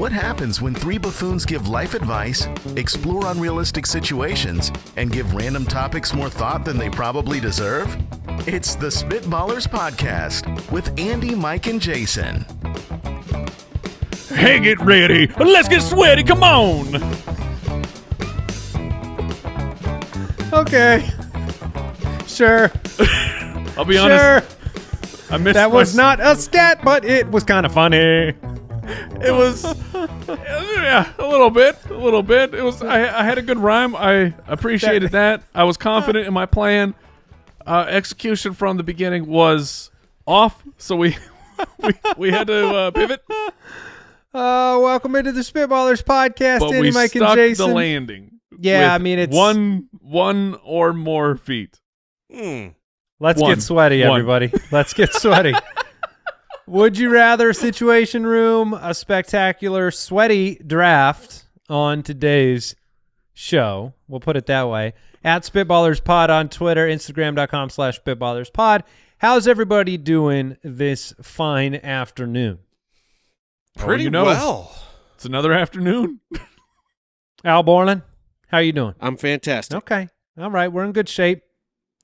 What happens when three buffoons give life advice, explore unrealistic situations, and give random topics more thought than they probably deserve? It's the Spitballers Podcast with Andy, Mike, and Jason. Hey, get ready. Let's get sweaty. Come on. Okay. Sure. I'll be honest. I missed that was not a scat, but it was kind of funny. It was, yeah, a little bit. It was. I had a good rhyme. I appreciated that. I was confident in my plan. Execution from the beginning was off, so we had to pivot. Welcome into the Spitballers Podcast. But Andy, we Mike, stuck and Jason. the landing. Yeah, I mean, it's one or more feet. Let's get sweaty, everybody. Let's get sweaty. Would you rather Situation Room, a spectacular sweaty draft on today's show. We'll put it that way. At Spitballers Pod on Twitter, Instagram.com/SpitballersPod. How's everybody doing this fine afternoon? Pretty well. It's another afternoon. Al Borland, how you doing? I'm fantastic. Okay. All right. We're in good shape.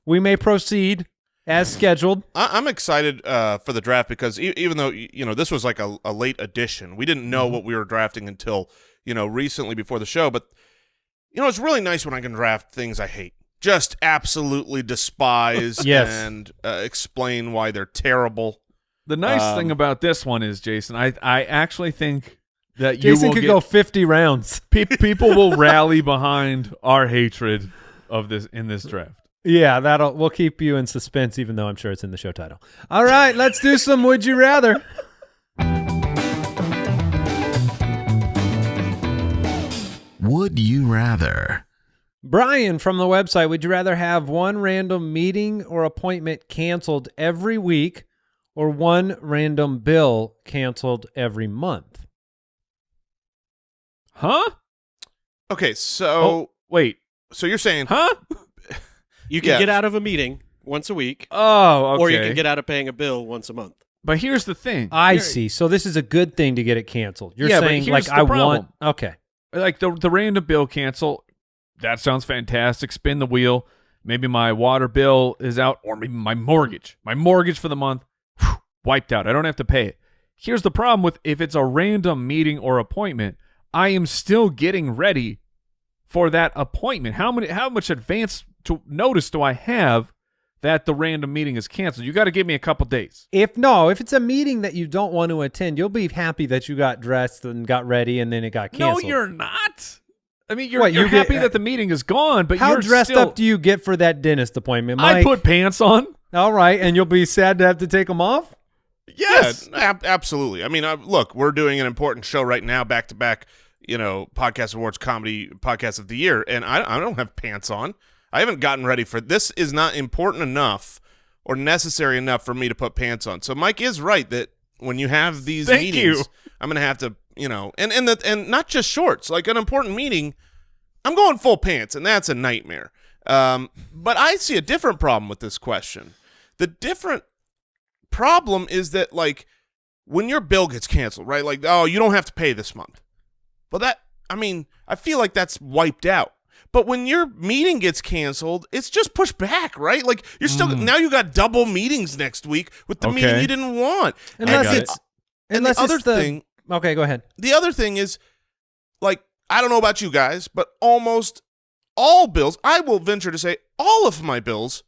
We may proceed as scheduled. I'm excited for the draft because even though this was like a late addition, we didn't know what we were drafting until recently before the show. But it's really nice when I can draft things I hate, just absolutely despise, yes, and explain why they're terrible. The nice thing about this one is, Jason, I actually think that Jason could go 50 rounds. People will rally behind our hatred of this in this draft. Yeah, we'll keep you in suspense, even though I'm sure it's in the show title. All right, let's do some Would You Rather. Would you rather? Brian from the website, would you rather have one random meeting or appointment canceled every week or one random bill canceled every month? Huh? Okay, so wait. So you're saying, huh? You can get out of a meeting once a week. Oh, okay. Or you can get out of paying a bill once a month. But here's the thing. I see. So this is a good thing to get it canceled. You're Yeah, but saying, here's like, the I problem. want... Okay. Like the random bill cancel, that sounds fantastic. Spin the wheel. Maybe my water bill is out, or maybe my mortgage. My mortgage for the month, wiped out. I don't have to pay it. Here's the problem with if it's a random meeting or appointment, I am still getting ready for that appointment. How much advance notice do I have that the random meeting is canceled? You got to give me a couple days. If it's a meeting that you don't want to attend, you'll be happy that you got dressed and got ready and then it got canceled. No, you're not. I mean, you're happy that the meeting is gone, but how you're dressed still, up do you get for that dentist appointment, Mike? I put pants on. All right, and you'll be sad to have to take them off? Yes. Yeah, absolutely. I mean, look, we're doing an important show right now, back-to-back, Podcast Awards Comedy Podcast of the Year, and I don't have pants on. I haven't gotten ready for this. Is not important enough or necessary enough for me to put pants on. So Mike is right that when you have these meetings, I'm going to have to, and not just shorts. Like an important meeting, I'm going full pants, and that's a nightmare. But I see a different problem with this question. The different problem is that, like, when your bill gets canceled, right? Like, oh, you don't have to pay this month. Well, I feel like that's wiped out. But when your meeting gets canceled, it's just pushed back, right? Like you're still now you got double meetings next week with the meeting you didn't want. Unless the other thing. Okay, go ahead. The other thing is, like, I don't know about you guys, but almost all bills, I will venture to say all of my bills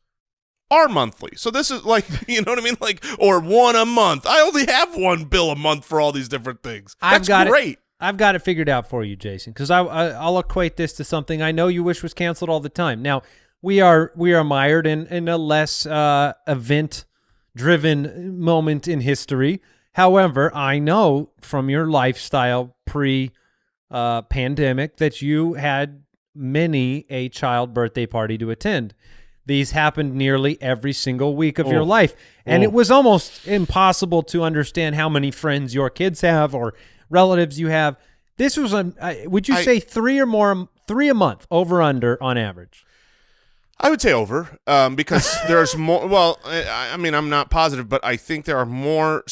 are monthly. So this is like, you know what I mean? Like, or one a month. I only have one bill a month for all these different things. That's great. I've got it figured out for you, Jason, because I'll equate this to something I know you wish was canceled all the time. Now, we are mired in a less event-driven moment in history. However, I know from your lifestyle pre-pandemic that you had many a child birthday party to attend. These happened nearly every single week of your life, and it was almost impossible to understand how many friends your kids have or relatives you have. This was would you say three a month, over under on average? I would say over, because there's more. Well, I mean, I'm not positive, but I think there are more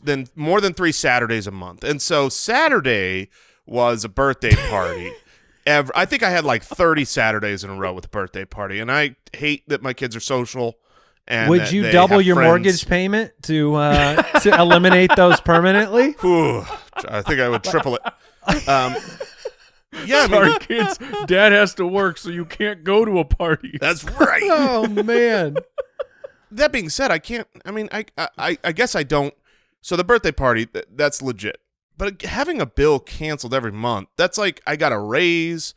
than 3 Saturdays a month, and so Saturday was a birthday party. I think I had like 30 Saturdays in a row with a birthday party, and I hate that my kids are social. And would you double your mortgage payment to eliminate those permanently? Ooh, I think I would triple it. Yeah, Sorry, kids. Dad has to work, so you can't go to a party. That's right. Oh man. That being said, I can't. I mean, I guess I don't. So the birthday party, that's legit. But having a bill canceled every month, that's like I got a raise.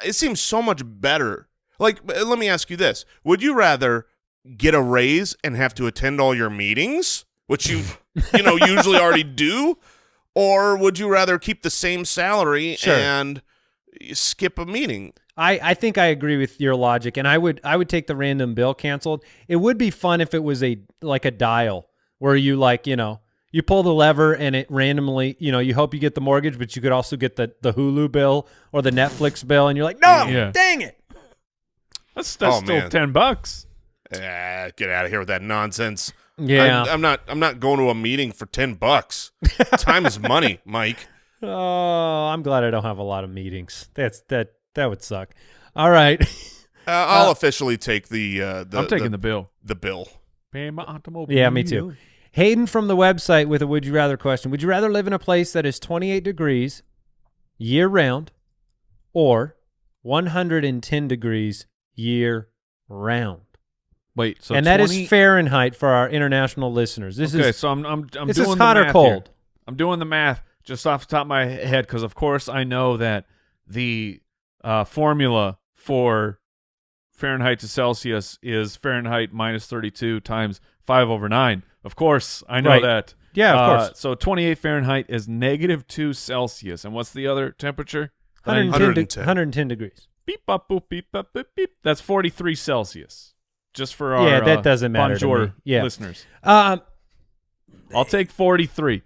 It seems so much better. Like, let me ask you this: would you rather get a raise and have to attend all your meetings, which you usually already do? Or would you rather keep the same salary and skip a meeting? I think I agree with your logic, and I would take the random bill canceled. It would be fun if it was a dial where you you pull the lever and it randomly, you hope you get the mortgage, but you could also get the Hulu bill or the Netflix bill, and you're like, no, dang it. That's still $10. Get out of here with that nonsense. Yeah, I'm not going to a meeting for $10. Time is money, Mike. Oh, I'm glad I don't have a lot of meetings. That would suck. All right, I'll officially take the. I'm taking the bill. The bill. Pay my automobile. Yeah, me too. Hayden from the website with a would you rather question: would you rather live in a place that is 28 degrees year round, or 110 degrees year round? Wait, so and 20... that is Fahrenheit for our international listeners. This is so I'm this doing is hot the or math cold. Here. I'm doing the math just off the top of my head because, of course, I know that the formula for Fahrenheit to Celsius is Fahrenheit minus 32 times 5/9. Of course, I know that. Yeah, of course. So 28 Fahrenheit is -2 Celsius, and what's the other temperature? 110 degrees. Beep, bop, boop, beep, bop, boop, beep. That's 43 Celsius. Just for our that doesn't matter to me. Listeners. I'll take 43.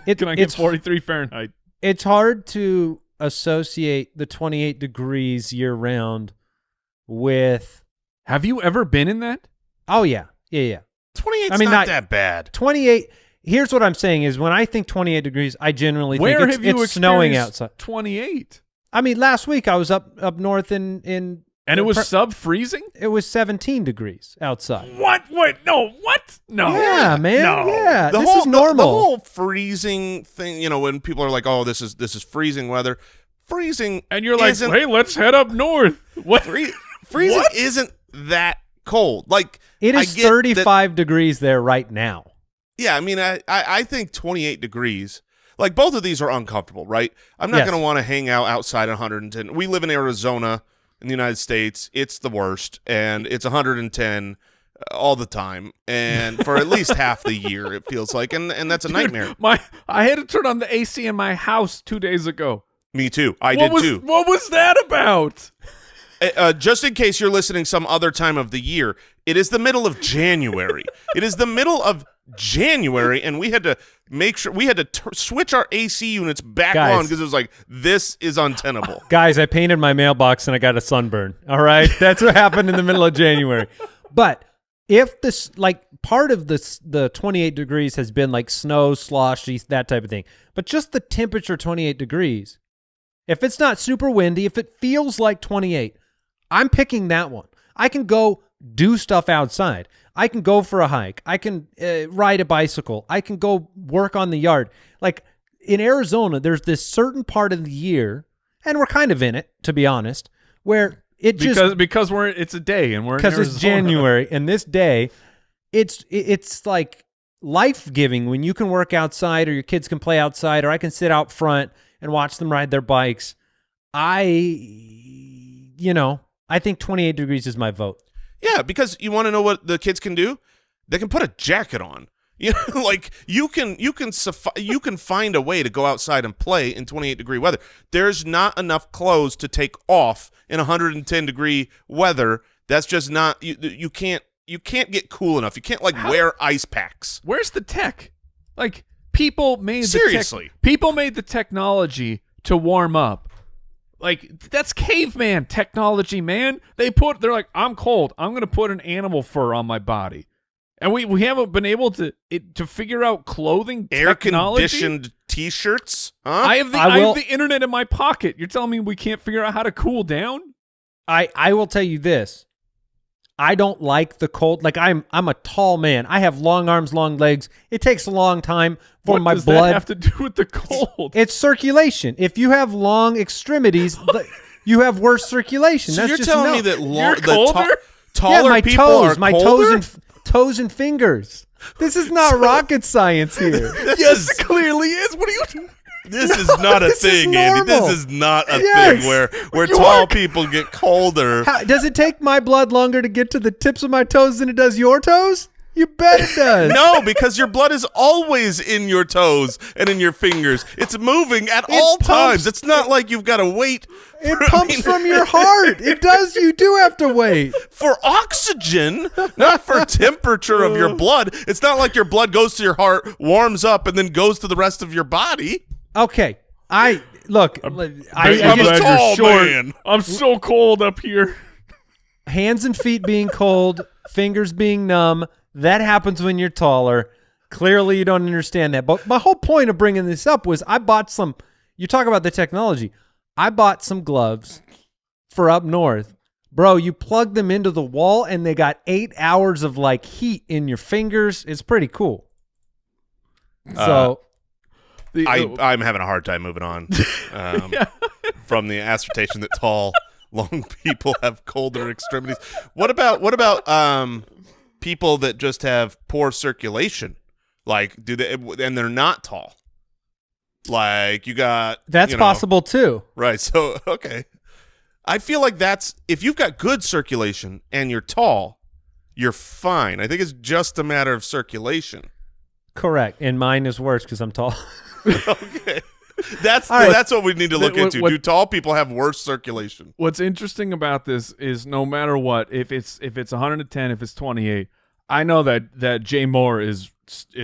Can I get 43 Fahrenheit? It's hard to associate the 28 degrees year round with. Have you ever been in that? Oh yeah. 28's not that bad. 28. Here's what I'm saying is when I think 28 degrees, I generally think it's snowing outside. 28. I mean, last week I was up north in and it was sub-freezing? It was 17 degrees outside. What? Wait, no. What? No. Yeah, man. No. Yeah, this is normal. The whole freezing thing, when people are like, "Oh, this is freezing weather." Freezing, and you're like, "Hey, let's head up north." What? Freezing isn't that cold. Like it is 35 degrees there right now. Yeah, I mean, I think 28 degrees. Like both of these are uncomfortable, right? I'm not going to want to hang out outside at 110. We live in Arizona. In the United States, it's the worst, and it's 110 all the time, and for at least half the year, it feels like, and that's a nightmare. I had to turn on the AC in my house 2 days ago. Me too. I did too. What was that about? Just in case you're listening some other time of the year, it is the middle of January. It is the middle of January, and we had to make sure we had to switch our AC units back on because it was like, this is untenable. Guys, I painted my mailbox and I got a sunburn. All right, that's what happened in the middle of January. But if this, part of the 28 degrees has been like snow, sloshy, that type of thing, but just the temperature 28 degrees, if it's not super windy, if it feels like 28, I'm picking that one. I can go do stuff outside. I can go for a hike. I can ride a bicycle. I can go work on the yard. Like in Arizona, there's this certain part of the year, and we're kind of in it, to be honest, where it because it's a day and we're in Arizona. Because it's January, and this day, it's like life-giving when you can work outside, or your kids can play outside, or I can sit out front and watch them ride their bikes. I think 28 degrees is my vote. Yeah, because you want to know what the kids can do? They can put a jacket on. Like you can find a way to go outside and play in 28-degree weather. There's not enough clothes to take off in 110-degree weather. That's just not you can't get cool enough. You can't wear ice packs. Where's the tech? Like people made seriously. People made the technology to warm up. Like, that's caveman technology, man. They're like, I'm cold. I'm going to put an animal fur on my body. And we haven't been able to figure out clothing technology. Air-conditioned T-shirts? Huh? I have the internet in my pocket. You're telling me we can't figure out how to cool down? I will tell you this. I don't like the cold. Like, I'm a tall man. I have long arms, long legs. It takes a long time for my blood. What does that have to do with the cold? It's circulation. If you have long extremities, you have worse circulation. So That's you're just telling me that taller people are colder? Toes and fingers. This is not rocket science here. Yes, it clearly is. What are you? This is not a thing, Andy. This is not a thing where tall people get colder. Does it take my blood longer to get to the tips of my toes than it does your toes? You bet it does. No, because your blood is always in your toes and in your fingers. It's moving at all times. It's not like you've got to wait. It pumps from your heart. It does. You do have to wait. For oxygen, not for temperature of your blood. It's not like your blood goes to your heart, warms up, and then goes to the rest of your body. Okay. I'm a tall man. I'm so cold up here. Hands and feet being cold, fingers being numb. That happens when you're taller. Clearly, you don't understand that. But my whole point of bringing this up was I bought some – you talk about the technology. I bought some gloves for up north. Bro, you plug them into the wall, and they got 8 hours of, like, heat in your fingers. It's pretty cool. So I'm having a hard time moving on from the assertion that tall, long people have colder extremities. What about people that just have poor circulation? Like, and they're not tall. Like, you got that's possible too, right? So okay, I feel like if you've got good circulation and you're tall, you're fine. I think it's just a matter of circulation. Correct, and mine is worse because I'm tall. Okay, that's what we need to look into. Do tall people have worse circulation? What's interesting about this is no matter what, if it's 110, if it's 28, I know that Jay Moore is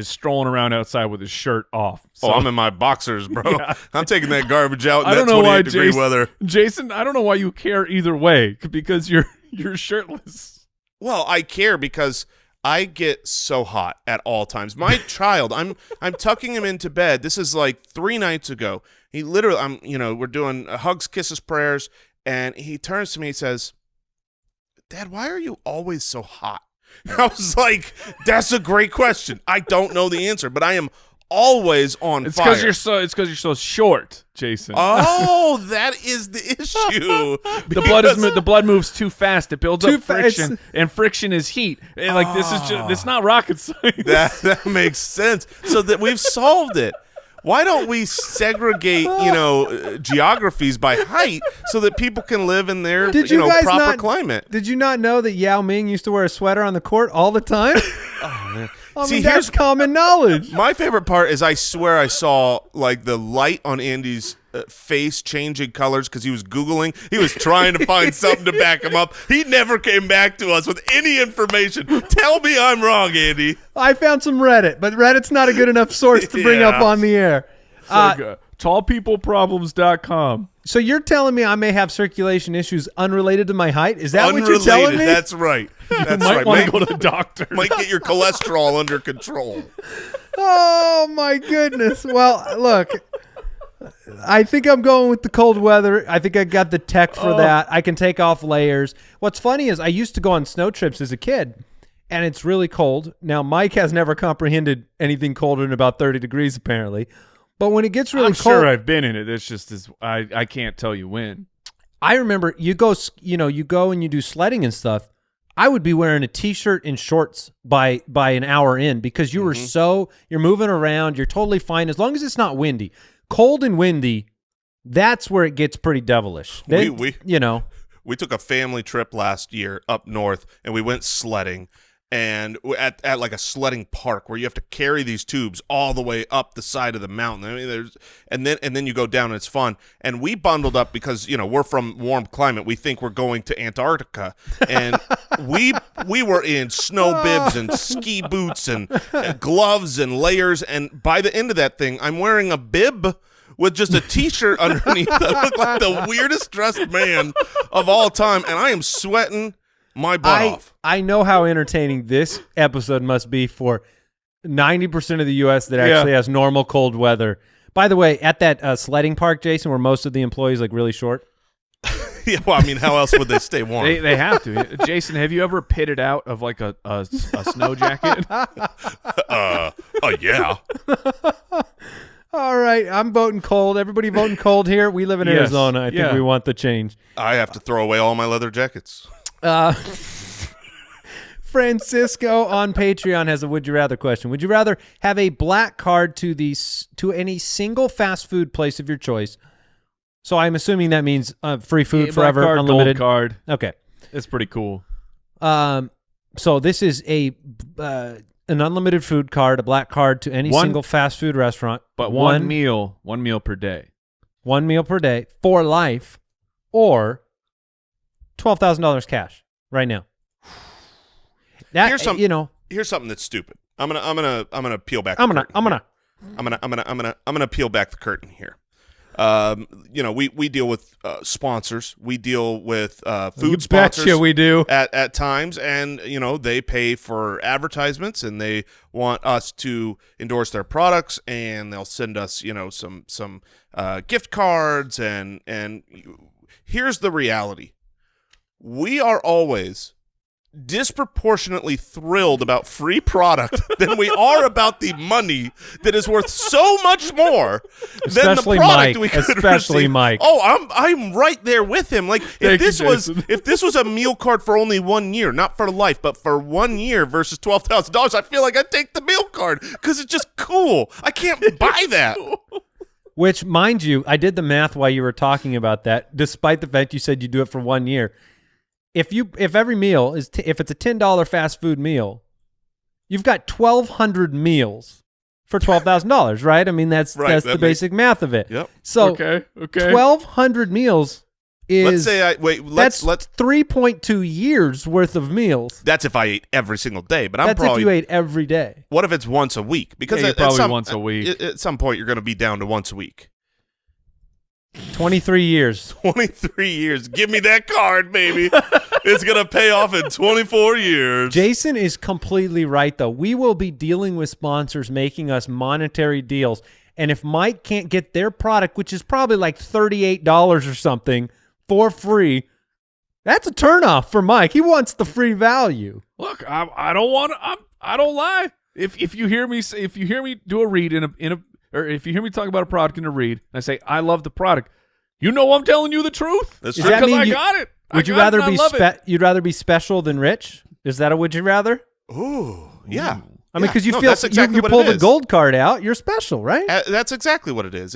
strolling around outside with his shirt off. So, I'm in my boxers, bro. Yeah. I'm taking that garbage out in I don't that know 28-degree weather. Jason, I don't know why you care either way because you're shirtless. Well, I care because I get so hot at all times. My child, I'm tucking him into bed. This is like 3 nights ago. He literally, we're doing hugs, kisses, prayers, and he turns to me and says, "Dad, why are you always so hot?" I was like, that's a great question. I don't know the answer, but I am always on fire. It's because you're so short, Jason. Oh, that is the issue. The blood moves too fast. It builds up friction, and friction is heat. And this is just, it's not rocket science. That makes sense. So that we've solved it. Why don't we segregate, geographies by height so that people can live in their, proper climate? Did you not know that Yao Ming used to wear a sweater on the court all the time? Oh, man. That's common knowledge. My favorite part is I swear I saw, like, the light on Andy's face changing colors because he was Googling. He was trying to find something to back him up. He never came back to us with any information. Tell me I'm wrong, Andy. I found some Reddit, but Reddit's not a good enough source to bring up on the air. Tallpeopleproblems.com. So you're telling me I may have circulation issues unrelated to my height? Is that what you're telling me? That's right. You might want to go to the doctor. Might get your cholesterol under control. Oh, my goodness. Well, look, I think I'm going with the cold weather. I think I got the tech for that. I can take off layers. What's funny is I used to go on snow trips as a kid, and it's really cold. Now, Mike has never comprehended anything colder than about 30 degrees, apparently. But when it gets really cold, I'm sure I've been in it. It's just I can't tell you when. I remember you go and you do sledding and stuff. I would be wearing a T-shirt and shorts by an hour in because you were you're moving around. You're totally fine as long as it's not windy. Cold and windy, that's where it gets pretty devilish. We took a family trip last year up north, and we went sledding. And at like a sledding park where you have to carry these tubes all the way up the side of the mountain. I mean, and then you go down and it's fun. And we bundled up because we're from warm climate. We think we're going to Antarctica, and we were in snow bibs and ski boots and gloves and layers. And by the end of that thing, I'm wearing a bib with just a T-shirt underneath that looked like the weirdest dressed man of all time, and I am sweating my butt off. I know how entertaining this episode must be for 90% of the U.S. that actually has normal cold weather. By the way, at that sledding park, Jason, where most of the employees like really short. Yeah, well, I mean, how else would they stay warm? They have to. Jason, have you ever pitted out of like a snow jacket? Yeah. All right, I'm voting cold. Everybody voting cold here. We live in Arizona. I think we want the change. I have to throw away all my leather jackets. Francisco on Patreon has a would you rather question. Would you rather have a black card to any single fast food place of your choice? So I'm assuming that means free food forever, card, unlimited. Gold card. Okay, it's pretty cool. So this is an unlimited food card, a black card to any single fast food restaurant, but one meal per day, 1 meal per day for life, or $12,000 cash right now. That here's something that's stupid. I'm gonna peel back. I'm gonna peel back the curtain here. We deal with sponsors. We deal with food sponsors. Betcha we do at times, and they pay for advertisements, and they want us to endorse their products, and they'll send us some gift cards, and here's the reality: we are always disproportionately thrilled about free product than we are about the money that is worth so much more than the product we could receive. Mike. Oh, I'm right there with him. Like if this was a meal card for only 1 year, not for life, but for 1 year versus $12,000, I feel like I'd take the meal card because it's just cool. I can't buy that. Which, mind you, I did the math while you were talking about that, despite the fact you said you do it for 1 year. If every meal is if it's a $10 fast food meal, you've got 1,200 meals for $12,000, right? I mean that's the basic math of it. Yep. So okay. 1,200 meals is that's 3.2 years worth of meals. That's if I ate every single day, but that's if you ate every day. What if it's once a week? Because once a week. At some point, you're going to be down to once a week. 23 years. 23 years. Give me that card, baby. It's going to pay off in 24 years. Jason is completely right, though. We will be dealing with sponsors making us monetary deals. And if Mike can't get their product, which is probably like $38 or something, for free, that's a turnoff for Mike. He wants the free value. Look, I don't lie. If you hear me do a read or if you hear me talk about a product in a read, and I say, I love the product, you know I'm telling you the truth. That's true. Because I got it. Would you rather be you'd rather be special than rich? Is that a would you rather? Ooh, yeah. I mean, because you pull the gold card out, you're special, right? That's exactly what it is.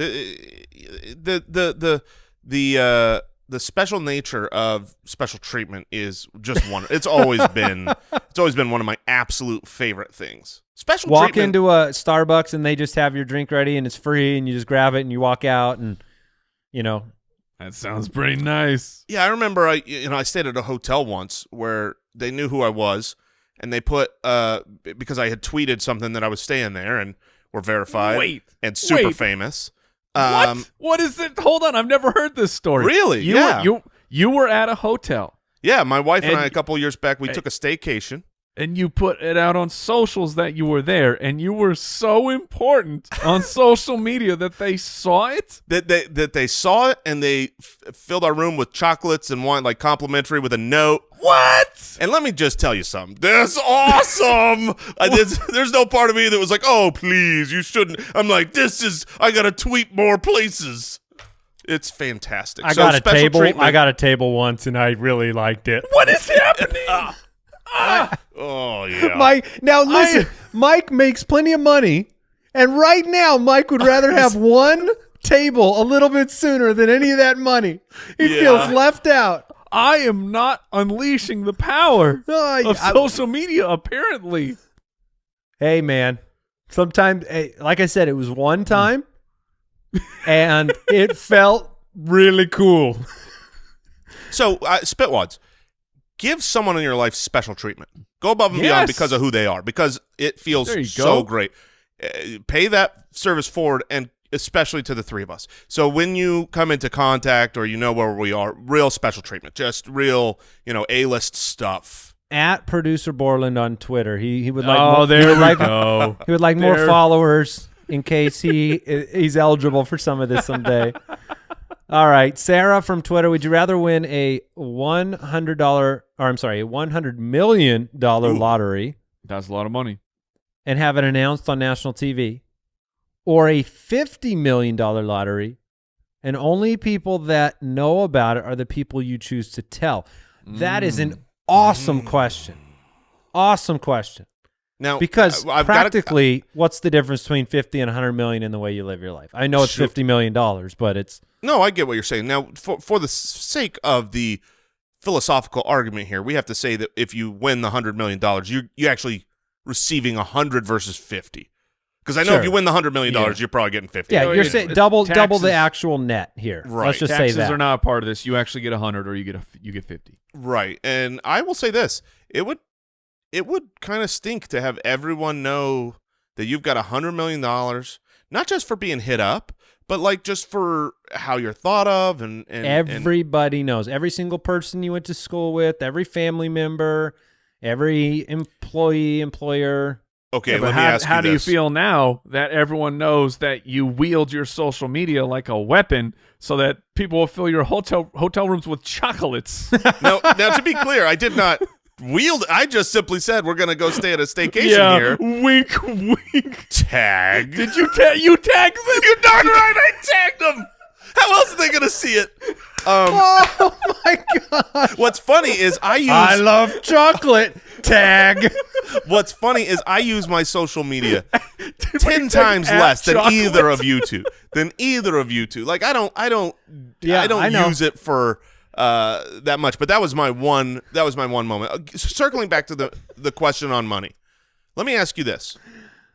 The special nature of special treatment is just one. It's always been one of my absolute favorite things. Special walk treatment. Into a Starbucks and they just have your drink ready and it's free and you just grab it and you walk out and that sounds pretty nice. Yeah, I remember I stayed at a hotel once where they knew who I was and they put because I had tweeted something that I was staying there and were verified and super famous. What? What is it? Hold on, I've never heard this story. Really? You were at a hotel. Yeah, my wife and I a couple of years back we took a staycation. And you put it out on socials that you were there, and you were so important on social media that they saw it? That they saw it, and they filled our room with chocolates and wine, like complimentary with a note. What? And let me just tell you something. That's awesome. There's no part of me that was like, oh, please, you shouldn't. I'm like, I got to tweet more places. It's fantastic. I got a table once, and I really liked it. What is happening? Oh, yeah. Mike, now listen, Mike makes plenty of money, and right now Mike would rather have one table a little bit sooner than any of that money. He feels left out. I am not unleashing the power of social media, apparently. Hey, man. Sometimes, like I said, it was one time, and it felt really cool. So, Spitwads, give someone in your life special treatment. Go above and beyond because of who they are, because it feels so great. Pay that service forward and especially to the three of us. So when you come into contact or you know where we are, real special treatment, just real, A-list stuff. At Producer Borland on Twitter. He would like go. He would like more followers in case he's eligible for some of this someday. All right, Sarah from Twitter, would you rather win a $100 million lottery? That's a lot of money. And have it announced on national TV, or a $50 million lottery, and only people that know about it are the people you choose to tell? That is an awesome question. Awesome question. Now, because practically, what's the difference between 50 and 100 million in the way you live your life? I know it's $50 million, but it's... No, I get what you're saying. Now, for the sake of the philosophical argument here, we have to say that if you win the $100 million, you're actually receiving 100 versus 50. Because I know if you win the $100 million, you're probably getting 50. Yeah, you're saying double the actual net here. Right. Let's just Taxes say that. are not part of this. You actually get 100 or you get 50. Right. And I will say this. It would kind of stink to have everyone know that you've got $100 million, not just for being hit up, but like just for how you're thought of. And everybody knows. Every single person you went to school with, every family member, every employee, employer. Okay, yeah, let me ask you how do you this. feel now that everyone knows that you wield your social media like a weapon so that people will fill your hotel rooms with chocolates? Now, to be clear, I did not wield. I just simply said we're going to go stay at a staycation here. Wink, wink. Tag. Did you tag them? You're darn right, I tagged them. How else are they going to see it? Oh, my God. What's funny is I love chocolate. Tag. What's funny is I use my social media 10 times less than either of you two. Like I don't use it for that much. But that was my one moment. Circling back to the question on money. Let me ask you this: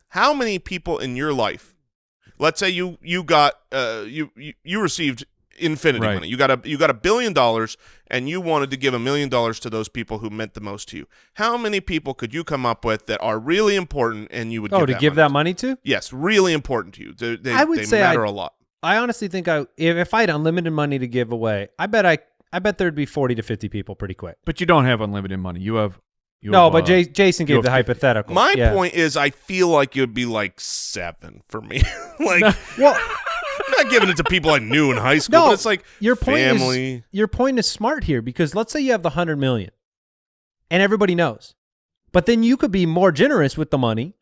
how many people in your life? Let's say you got you received infinity money. You got $1 billion, and you wanted to give $1 million to those people who meant the most to you. How many people could you come up with that are really important, and you would give that money to? Yes, really important to you. I would say matter a lot. I honestly think if I had unlimited money to give away, I bet there'd be 40 to 50 people pretty quick. But you don't have unlimited money. But Jason gave the hypothetical. My point is, I feel like it would be like 7 for me. I'm not giving it to people I knew in high school. But it's like your family. Your point is smart here, because let's say you have the 100 million, and everybody knows, but then you could be more generous with the money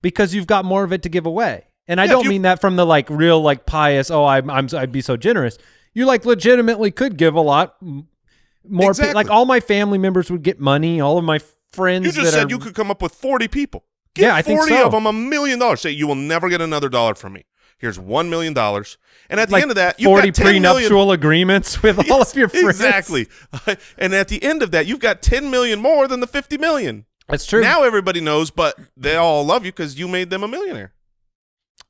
because you've got more of it to give away. And I don't mean that from the real pious. Oh, I'd be so generous. You legitimately could give a lot more. Exactly. All my family members would get money. All of my friends. You just said you could come up with 40 people. Give I think 40 so. of them $1 million. Say you will never get another dollar from me. Here's $1 million. And at the end of that, you've 40 got 10 prenuptial agreements with all of your friends. Exactly. And at the end of that, you've got 10 million more than the 50 million. That's true. Now everybody knows, but they all love you because you made them a millionaire.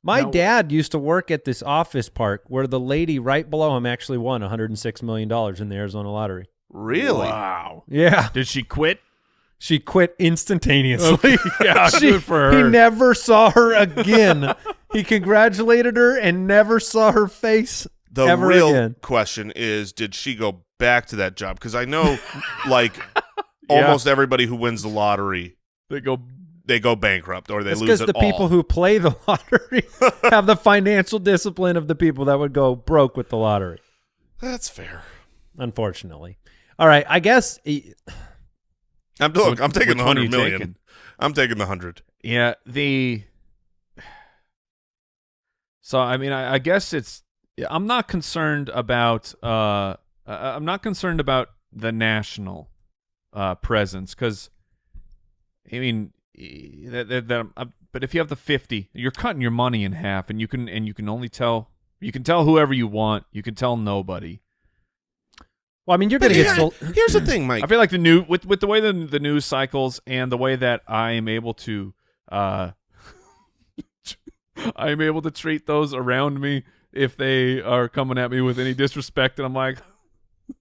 My dad used to work at this office park where the lady right below him actually won $106 million in the Arizona lottery. Really? Wow. Yeah. Did she quit? She quit instantaneously. Yeah, good for her. He never saw her again. He congratulated her and never saw her face ever real again. Question is, did she go back to that job? Because I know, almost everybody who wins the lottery, they go bankrupt or they lose it all. Because the people who play the lottery have the financial discipline of the people that would go broke with the lottery. That's fair. Unfortunately. All right, I guess... I'm taking the 100 million. Taking? I'm taking the 100. Yeah, So I mean, I guess I'm not concerned about the national presence, because I mean but if you have the 50, you're cutting your money in half, and you can only tell whoever you want. You can tell nobody. Well, I mean, you're going to get sold. Here's the thing, Mike. I feel like with the way the news cycles and the way that I am able to treat those around me if they are coming at me with any disrespect, and I'm like,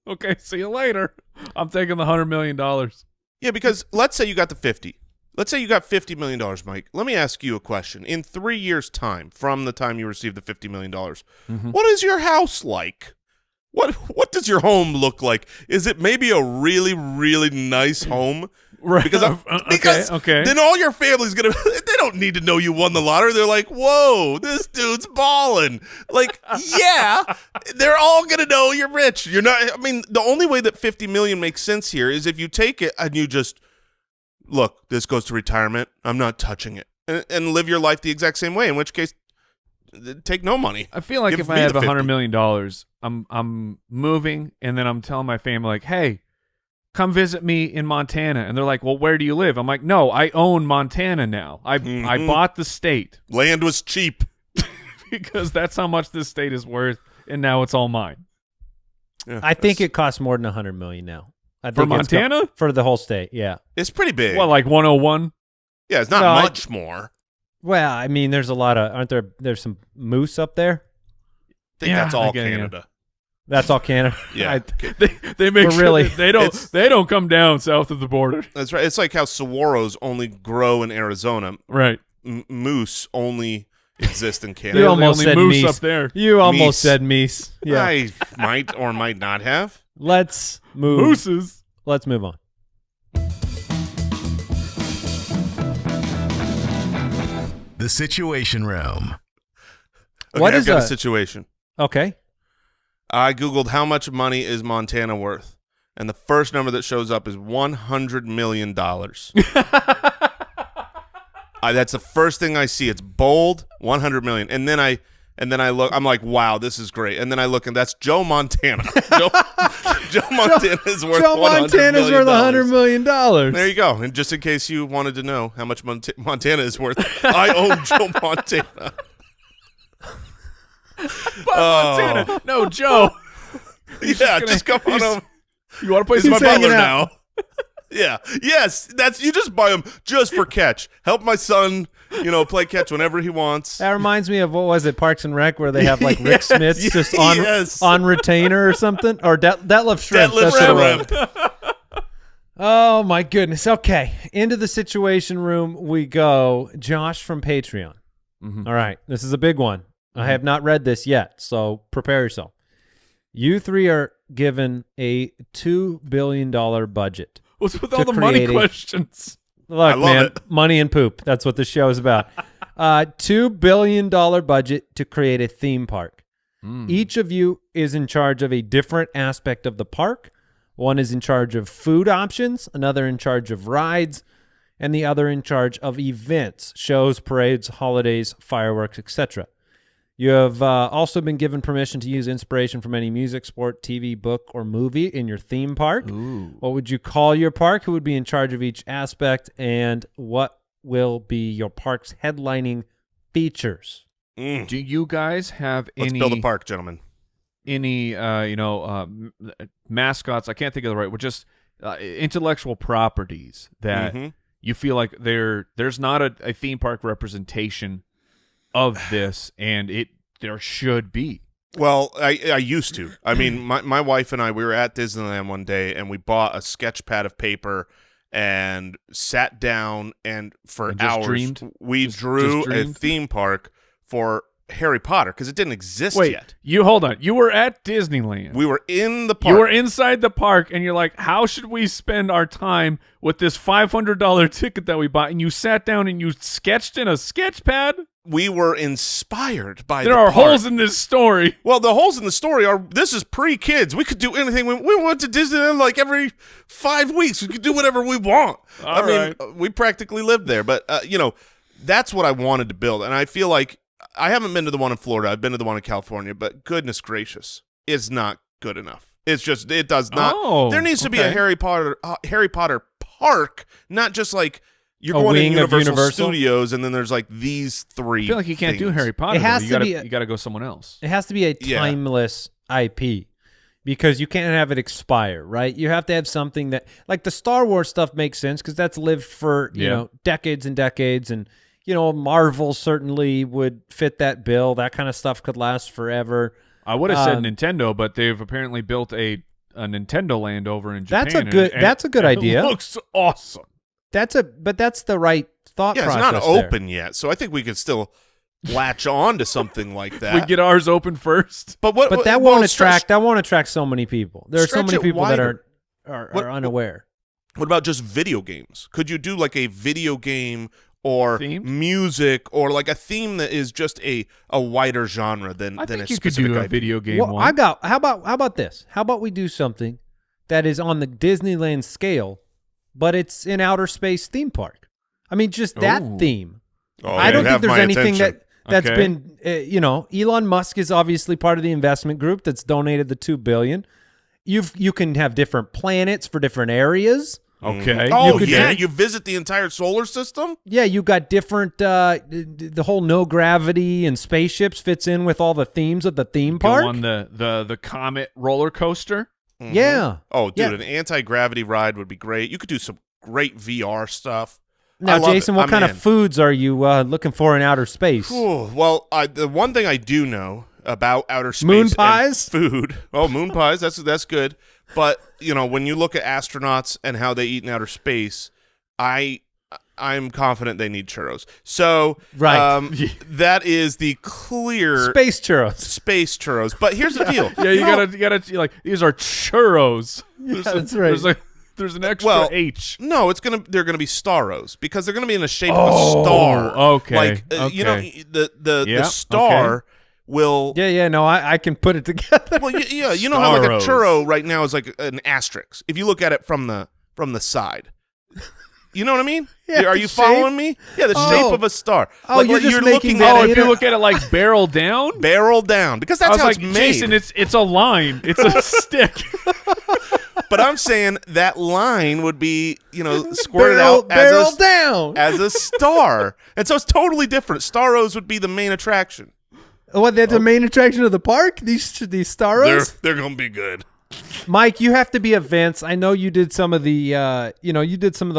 okay, see you later. I'm taking the $100 million. Yeah, because let's say you got the 50. let's say you got $50 million, Mike. Let me ask you a question. In 3 years' time, from the time you receive the $50 million, what is your house like? What does your home look like? Is it maybe a really, really nice home? Right. Because okay. then all your family's going to – they don't need to know you won the lottery. They're like, whoa, this dude's balling. Like, yeah, they're all going to know you're rich. You're not – I mean, the only way that $50 million makes sense here is if you take it and you just – look, this goes to retirement. I'm not touching it. And live your life the exact same way, in which case take no money. I feel like if I have $100 million, I'm moving, and then I'm telling my family, like, hey, come visit me in Montana. And they're like, well, where do you live? I'm like, no, I own Montana now. I bought the state. Land was cheap. Because that's how much this state is worth, and now it's all mine. Yeah, I think it costs more than $100 million now. I think for Montana? For the whole state, yeah. It's pretty big. Well, like 101? Yeah, it's not much more. Well, I mean, there's a lot of there's some moose up there? I think that's all Canada. Yeah. That's all Canada. Yeah. They make sure that they don't come down south of the border. That's right. It's like how saguaros only grow in Arizona. Right. Moose only exist in Canada. You almost said moose meese. Up there. You almost said meese. Yeah. I might or might not have. Let's move. Mooses. Let's move on. The Situation Room. Okay, I've got a situation. Okay. I Googled how much money is Montana worth, and the first number that shows up is $100 million. That's the first thing I see. It's bold, $100 million. And then I look, I'm like, wow, this is great. And then I look, and that's Joe Montana. Joe Montana is worth $100 million. There you go. And just in case you wanted to know how much Montana is worth, I own Joe Montana. Montana. No, Joe. Yeah, just come on over. You want to play He's my some butler now. Yeah. Yes. You just buy him just for catch. Help my son, play catch whenever he wants. That reminds me of, what was it, Parks and Rec, where they have like Rick Smiths just on retainer or something? Or Detlef Shrimp. Oh, my goodness. Okay. Into the Situation Room we go. Josh from Patreon. All right. This is a big one. I have not read this yet, so prepare yourself. You three are given a $2 billion budget. What's with all the money questions? Look, man, money and poop. That's what the show is about. $2 billion budget to create a theme park. Each of you is in charge of a different aspect of the park. One is in charge of food options, another in charge of rides, and the other in charge of events, shows, parades, holidays, fireworks, etc. You have also been given permission to use inspiration from any music, sport, TV, book, or movie in your theme park. Ooh. What would you call your park? Who would be in charge of each aspect? And what will be your park's headlining features? Do you guys have Let's build a park, gentlemen. Any, mascots? I can't think of the right word. Just intellectual properties that you feel like there's not a theme park representation of this, and there should be. Well, I used to. I mean, my wife and I, we were at Disneyland one day, and we bought a sketch pad of paper and sat down, and for hours we drew a theme park for Harry Potter because it didn't exist yet. You hold on. You were at Disneyland. We were in the park. You were inside the park, and you're like, how should we spend our time with this $500 ticket that we bought? And you sat down and you sketched in a sketch pad? We were inspired by there are holes in this story. Well, the holes in the story are, this is pre-kids. We could do anything. We went to Disneyland like every 5 weeks. We could do whatever we want. I mean, we practically lived there. But, that's what I wanted to build. And I feel like I haven't been to the one in Florida. I've been to the one in California. But goodness gracious, it's not good enough. It's just, it does not. Oh, there needs to be a Harry Potter park, not just like, you're going in Universal Studios, and then there's like these three. I feel like you can't do Harry Potter. It has you got to go someone else. It has to be a timeless IP because you can't have it expire, right? You have to have something that, like the Star Wars stuff, makes sense because that's lived for decades and decades, and Marvel certainly would fit that bill. That kind of stuff could last forever. I would have said Nintendo, but they've apparently built a Nintendo Land over in Japan. That's a good idea. It looks awesome. that's the right thought process. Yeah, it's not there. open yet, so I think we could still latch on to something like that. We get ours open first. But that won't attract so many people. There are so many people that are unaware. What about just video games? Could you do like a video game or Themed? music or like a theme that is just a wider genre than I a think you specific could do a IP? video game Well, one. how about this? How about we do something that is on the Disneyland scale, but it's an outer space theme park? I mean, just that Ooh. theme. Oh, I don't you think have there's my anything attention. that's Okay. been Elon Musk is obviously part of the investment group that's donated the $2 billion. You can have different planets for different areas. Okay. Oh, could yeah, do- you visit the entire solar system? Yeah, you got different the whole no gravity and spaceships fits in with all the themes of the theme Go park. on the Comet roller coaster. Mhm. Yeah. Oh, dude, Yeah. an anti-gravity ride would be great. You could do some great VR stuff. I Now, love Jason, it. what I'm kind in. of foods are you looking for in outer space? Whew. Well, the one thing I do know about outer space Moon and pies? food. Oh, moon pies, that's good. But, when you look at astronauts and how they eat in outer space, I'm confident they need churros. So, Right. that is the clear Space churros. space churros. But here's the deal. Yeah, you gotta like these are churros. Yeah, that's right. There's an extra Well, H. No, they're gonna be starros because they're gonna be in the shape of a star. okay, Like okay. the Yep, star will. Yeah, no, I can put it together. Well, you know how like a Starros. churro right now is like an asterisk. If you look at it from the side, you know what I mean? Yeah, Are the you shape? following me? Yeah, the shape of a star. Oh, you're just making looking that at Oh, it if you look at it like barrel down, barrel down because I that's was how like, it's made. Jason, it's a line. It's a stick. But I'm saying that line would be squirted out barrel down. as a star, and so it's totally different. Starros would be the main attraction. What? That's the main attraction of the park. These starros. They're gonna be good. Mike, you have to be events. I know you did some of the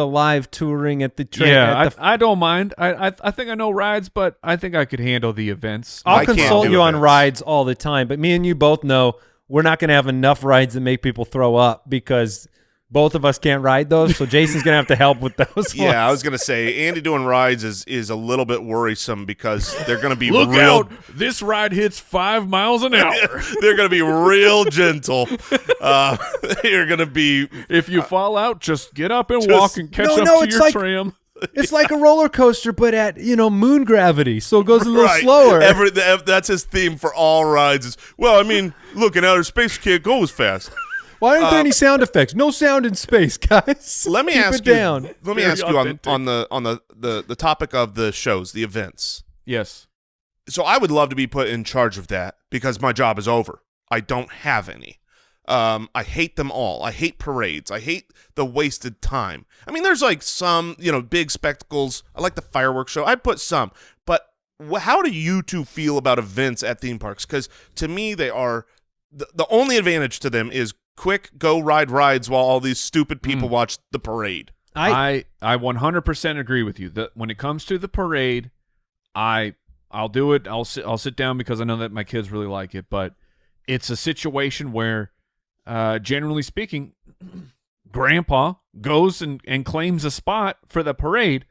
live touring at the train. Yeah, I don't mind. I think I know rides, but I think I could handle the events. I'll I can't consult do you on events. rides all the time, but me and you both know we're not going to have enough rides that make people throw up because both of us can't ride those. So Jason's going to have to help with those. Yeah, I ones. was gonna say Andy doing rides is a little bit worrisome because they're gonna be Look real. out! This ride hits 5 miles an hour. They're gonna be real gentle. They're gonna be. If you fall out, just get up and Just- walk and catch No, up no, to it's your like- tram. It's like a roller coaster, but at moon gravity, so it goes a little Right. slower. That's his theme for all rides. Is well, I mean, look, in outer space, you can't go as fast. Why aren't there any sound effects? No sound in space, guys. Let me Keep ask it you. down. Let me Very ask you authentic. on the topic of the shows, the events. Yes. So I would love to be put in charge of that because my job is over. I don't have any. I hate them all. I hate parades. I hate the wasted time. I mean, there's like some, big spectacles. I like the fireworks show. I'd put some. But how do you two feel about events at theme parks? Because to me, they are the only advantage to them is quick go ride rides while all these stupid people watch the parade. I 100% agree with you. That when it comes to the parade, I'll do it. I'll sit down because I know that my kids really like it. But it's a situation where, generally speaking, Grandpa goes and claims a spot for the parade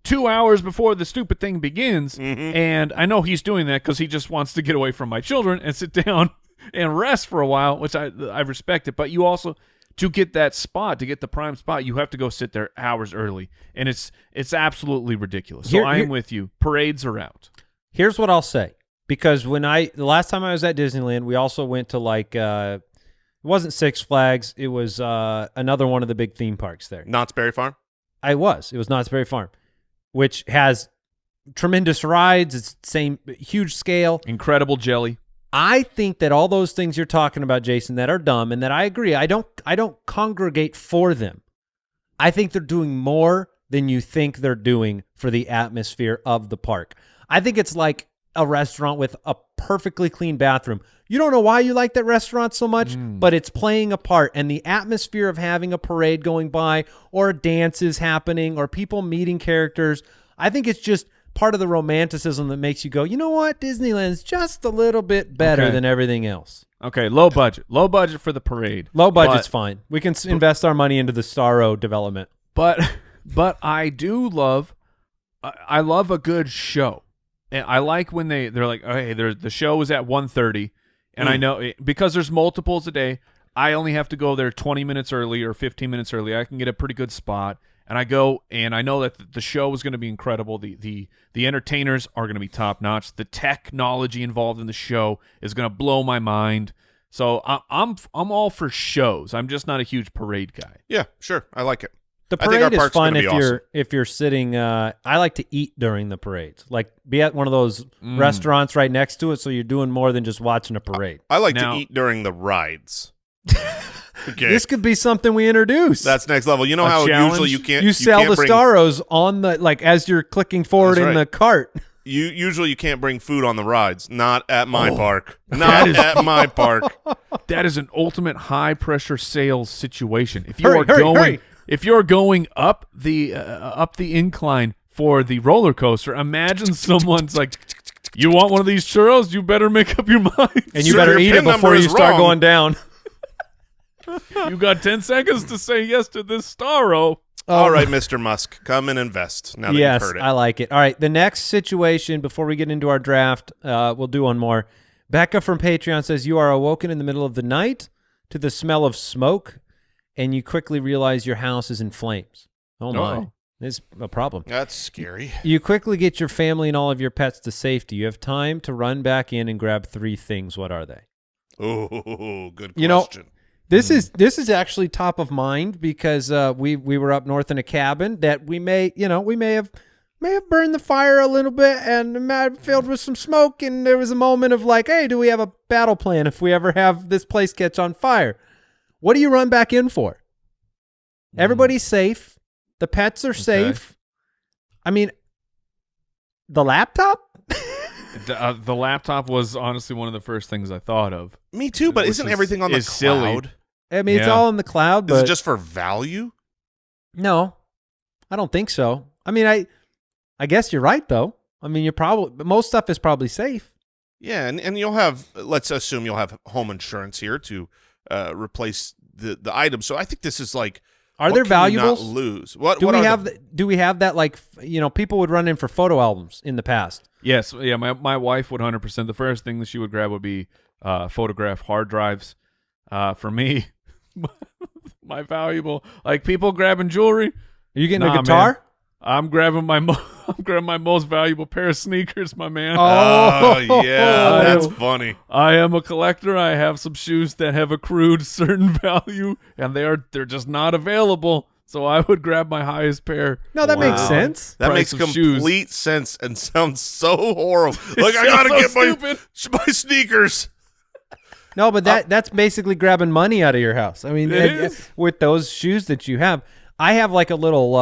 2 hours before the stupid thing begins, and I know he's doing that because he just wants to get away from my children and sit down and rest for a while, which I respect it. But you also, to get that spot, to get the prime spot, you have to go sit there hours early, and it's absolutely ridiculous. So I am with you. Parades are out. Here's what I'll say, because the last time I was at Disneyland, we also went to it wasn't Six Flags, it was another one of the big theme parks there. Knott's Berry Farm? It was Knott's Berry Farm, which has tremendous rides. It's same huge scale. Incredible jelly. I think that all those things you're talking about, Jason, that are dumb, and that I agree, I don't congregate for them. I think they're doing more than you think they're doing for the atmosphere of the park. I think it's like a restaurant with a perfectly clean bathroom. You don't know why you like that restaurant so much, but it's playing a part. And the atmosphere of having a parade going by or dances happening or people meeting characters, I think it's just part of the romanticism that makes you go, you know what, Disneyland's just a little bit better than everything else. Okay, low budget for the parade. Low budget's fine. We can invest our money into the Starro development. But But I do love I love a good show. And I like when they're like, oh, hey, the show is at 1:30, and I know because there's multiples a day, I only have to go there 20 minutes early or 15 minutes early. I can get a pretty good spot, and I go, and I know that the show is going to be incredible. The entertainers are going to be top notch. The technology involved in the show is going to blow my mind. So I'm all for shows. I'm just not a huge parade guy. Yeah, sure. I like it. The parade is fun if you're sitting. I like to eat during the parades, like be at one of those restaurants right next to it, so you're doing more than just watching a parade. I like to eat during the rides. Okay. This could be something we introduce. That's next level. You know how usually you sell the Staros on the as you're clicking forward in the cart. You can't bring food on the rides. Not at my park. Not at my park. That is an ultimate high pressure sales situation. If you're going up the incline for the roller coaster, imagine someone's like, "You want one of these churros? You better make up your mind, and you better eat it before you start going down." You got 10 seconds to say yes to this Staro. All right, Mr. Musk, come and invest now that you've heard it. I like it. All right, the next situation before we get into our draft, we'll do one more. Becca from Patreon says, you are awoken in the middle of the night to the smell of smoke, and you quickly realize your house is in flames. Oh, my. It's a problem. That's scary. You quickly get your family and all of your pets to safety. You have time to run back in and grab 3 things. What are they? Oh, good question. You know, this is actually top of mind because we were up north in a cabin that we may have burned the fire a little bit and filled with some smoke, and there was a moment of like, hey, do we have a battle plan if we ever have this place catch on fire? What do you run back in for? Everybody's safe. The pets are safe. I mean, the laptop? The laptop was honestly one of the first things I thought of. Me too, but isn't everything on the cloud? Silly. I mean, it's all in the cloud. But is it just for value? No, I don't think so. I mean, I guess you're right, though. I mean, most stuff is probably safe. Yeah, and you'll have, let's assume you'll have home insurance here to replace the item. So I think this is like, are there valuables? Not lose. Do we have that, like, people would run in for photo albums in the past? Yes. Yeah, my wife would 100%. The first thing that she would grab would be photograph hard drives. For me, my valuable, like people grabbing jewelry. Are you getting a guitar? Man. I'm grabbing my most valuable pair of sneakers, my man. Oh yeah, that's funny. I am a collector. I have some shoes that have accrued certain value, and they're just not available. So I would grab my highest pair. No, that makes sense. That makes complete sense and sounds so horrible. Like I gotta get my sneakers. No, but that's basically grabbing money out of your house. I mean, with those shoes that you have, I have like a little